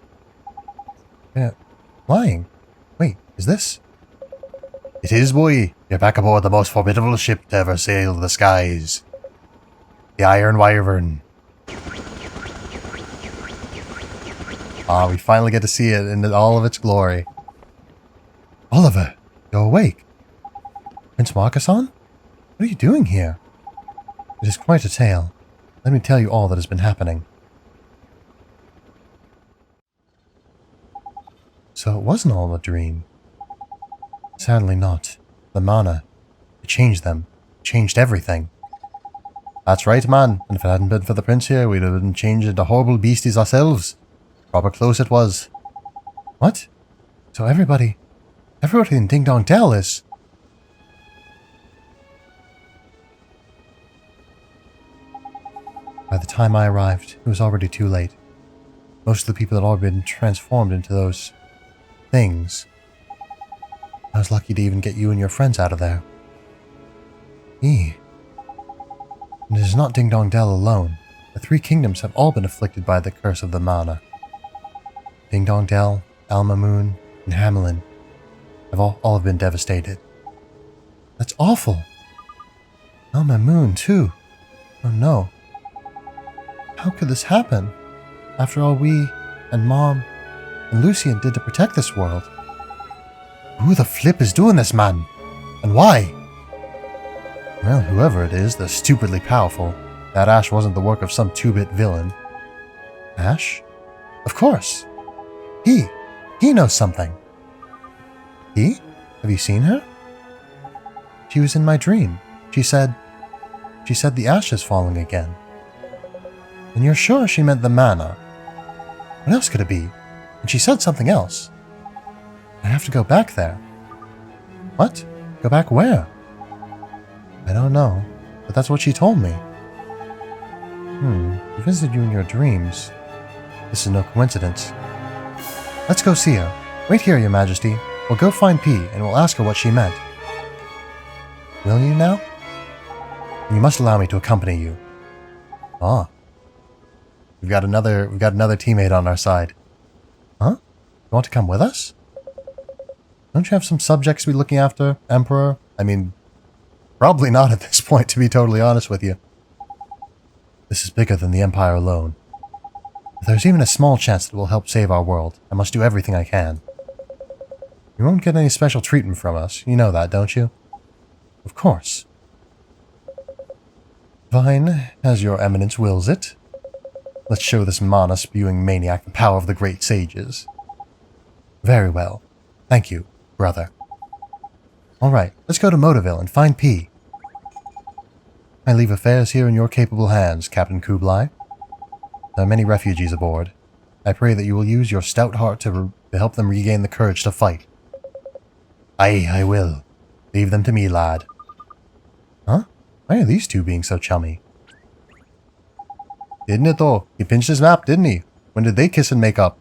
Flying. Wait, is this? It is, boy. You're back aboard the most formidable ship to ever sail the skies. The Iron Wyvern. Ah, we finally get to see it in all of its glory. Oliver, you're awake. Prince Marcus-Anne? What are you doing here? It is quite a tale. Let me tell you all that has been happening. So it wasn't all a dream. Sadly not. The mana. It changed them. It changed everything. That's right, man. And if it hadn't been for the prince here, we'd have been changed into horrible beasties ourselves. Proper close it was. What? So everybody in Ding Dong Dell is... By the time I arrived, it was already too late. Most of the people had already been transformed into those... things. I was lucky to even get you and your friends out of there. And it is not Ding Dong Dell alone. The three kingdoms have all been afflicted by the curse of the mana. Ding Dong Dell, Alma Moon, and Hamelin have all have been devastated. That's awful! Alma Moon, too. Oh no. How could this happen? After all, we and Mom and Lucian did to protect this world. Who the flip is doing this, man? And why? Well, whoever it is, they're stupidly powerful. That Ash wasn't the work of some 2-bit villain. Ash? Of course. He knows something. He? Have you seen her? She was in my dream. She said the ash is falling again. And you're sure she meant the mana? What else could it be? And she said something else. I have to go back there. What? Go back where? I don't know, but that's what she told me. She visited you in your dreams. This is no coincidence. Let's go see her. Wait here, Your Majesty. We'll go find P, and we'll ask her what she meant. Will you now? And you must allow me to accompany you. Ah. We've got another teammate on our side. Huh? You want to come with us? Don't you have some subjects to be looking after, Emperor? I mean, probably not at this point, to be totally honest with you. This is bigger than the Empire alone. If there's even a small chance that it will help save our world, I must do everything I can. You won't get any special treatment from us. You know that, don't you? Of course. Fine, as your eminence wills it. Let's show this mana-spewing maniac the power of the great sages. Very well. Thank you, brother. Alright, let's go to Motorville and find P. I leave affairs here in your capable hands, Captain Kublai. There are many refugees aboard. I pray that you will use your stout heart to help them regain the courage to fight. Aye, I will. Leave them to me, lad. Huh? Why are these two being so chummy? Didn't it though? He pinched his map, didn't he? When did they kiss and make up?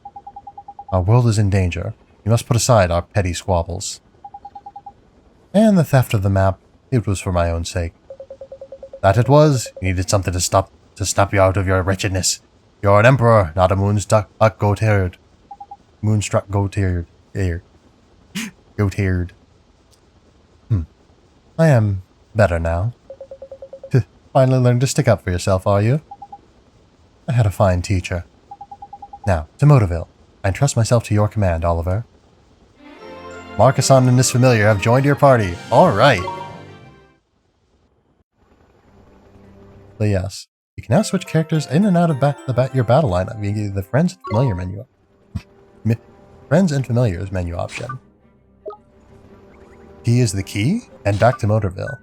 Our world is in danger. We must put aside our petty squabbles. And the theft of the map, it was for my own sake. That it was. You needed something to snap you out of your wretchedness. You're an emperor, not a moonstruck goat-haired. Moonstruck goat-haired. Goat-haired. I am better now. Finally learned to stick up for yourself, are you? I had a fine teacher. Now, to Motorville. I entrust myself to your command, Oliver. Marcusson and his familiar have joined your party. Alright. But yes, you can now switch characters in and out of your battle lineup via the Friends and Familiar menu. Friends and Familiars menu option. P is the key, and back to Motorville.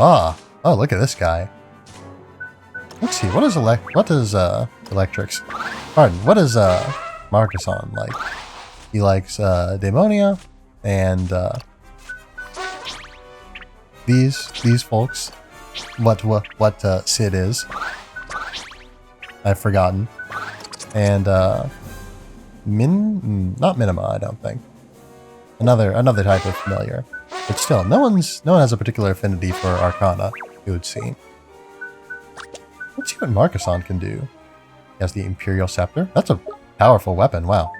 Ah, oh look at this guy. Let's see, what is Electrix? Pardon, what is Marcusson like? He likes Daemonia and these folks. What Sid is. I've forgotten. And not Minima, I don't think. Another type of familiar. But still, no one has a particular affinity for Arcana, it would seem. Let's see what Marcusson can do. He has the Imperial Scepter. That's a powerful weapon, wow.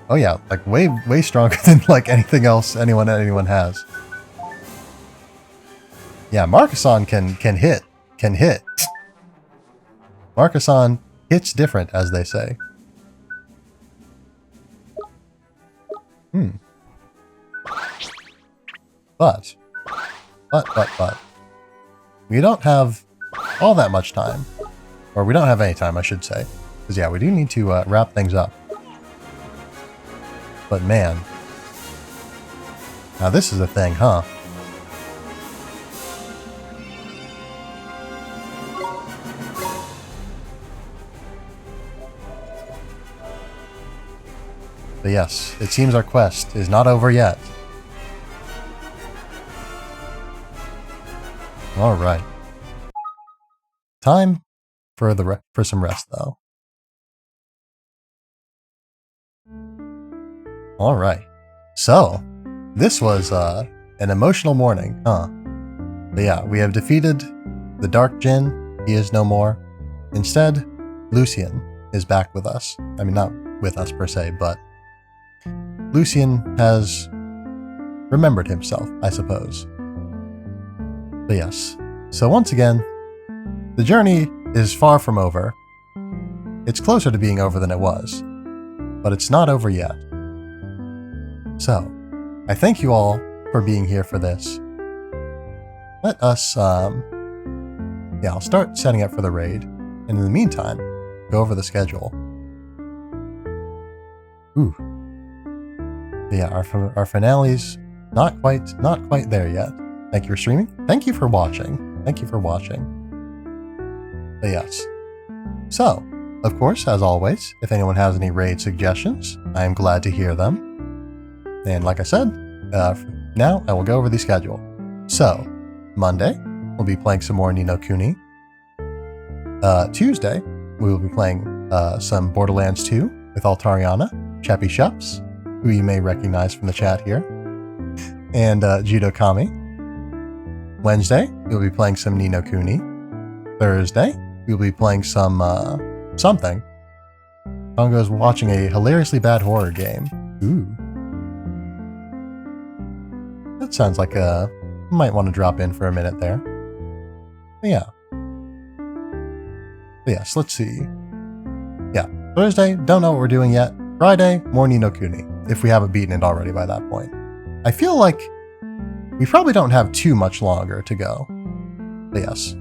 Oh yeah, like way stronger than like anything else anyone has. Yeah, Marcusson can hit. Marcusson hits different, as they say. But. We don't have all that much time. Or we don't have any time, I should say. Because yeah, we do need to wrap things up. But man. Now this is a thing, huh? But yes, it seems our quest is not over yet. Alright. Time for some rest, though. Alright. So, this was an emotional morning, huh? But yeah, we have defeated the Dark Djinn. He is no more. Instead, Lucian is back with us. I mean, not with us per se, but Lucian has remembered himself, I suppose. But yes. So once again, the journey is far from over. it's closer to being over than it was. But it's not over yet. So, I thank you all for being here for this. Let us, I'll start setting up for the raid, and in the meantime, go over the schedule. Ooh. Yeah, our finale's not quite there yet. Thank you for streaming. Thank you for watching. Thank you for watching. But yes. So, of course, as always, if anyone has any raid suggestions, I am glad to hear them. And like I said, now I will go over the schedule. So, Monday, we'll be playing some more Ni no Kuni. Tuesday, we will be playing some Borderlands 2 with Altariana, Chappy Shups, who you may recognize from the chat here, and Judo Kami. Wednesday, we'll be playing some Ni no Kuni. Thursday, we'll be playing some something. Congo's watching a hilariously bad horror game. Ooh. That sounds like might want to drop in for a minute there. But yeah. But yes, let's see. Yeah, Thursday, don't know what we're doing yet. Friday, more Ni no Kuni, if we haven't beaten it already by that point. I feel like we probably don't have too much longer to go. But yes.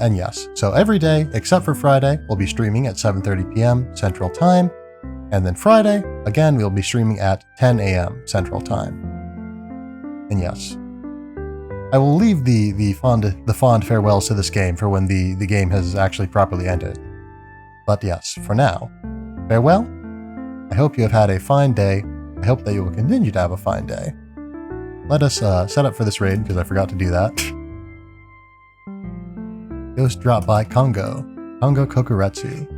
And yes, so every day, except for Friday, we'll be streaming at 7:30 p.m. Central Time. And then Friday, again, we'll be streaming at 10 a.m. Central Time. And yes, I will leave the fond farewells to this game for when the game has actually properly ended. But yes, for now, farewell. I hope you have had a fine day. I hope that you will continue to have a fine day. Let us set up for this raid, because I forgot to do that. Ghost drop by Congo Kokuretsu.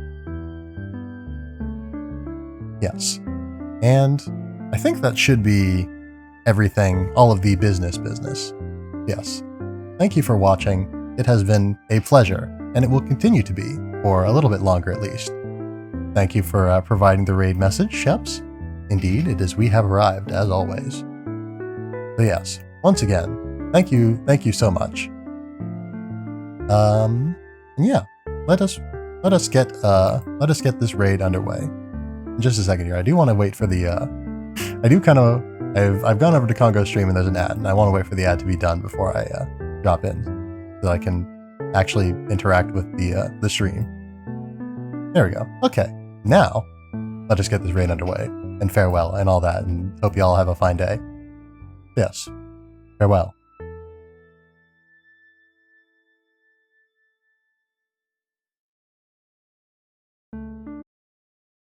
Yes. And I think that should be everything, all of the business. Yes. Thank you for watching. It has been a pleasure, and it will continue to be, for a little bit longer at least. Thank you for providing the raid message, Sheps. Indeed, it is we have arrived, as always. But yes, once again, thank you so much. And yeah, let us get this raid underway. In just a second here, I do want to wait for the I've gone over to Congo's stream and there's an ad, and I want to wait for the ad to be done before I drop in, so that I can actually interact with the stream. There we go. Okay, now let us get this raid underway, and farewell and all that, and hope you all have a fine day. Yes, farewell.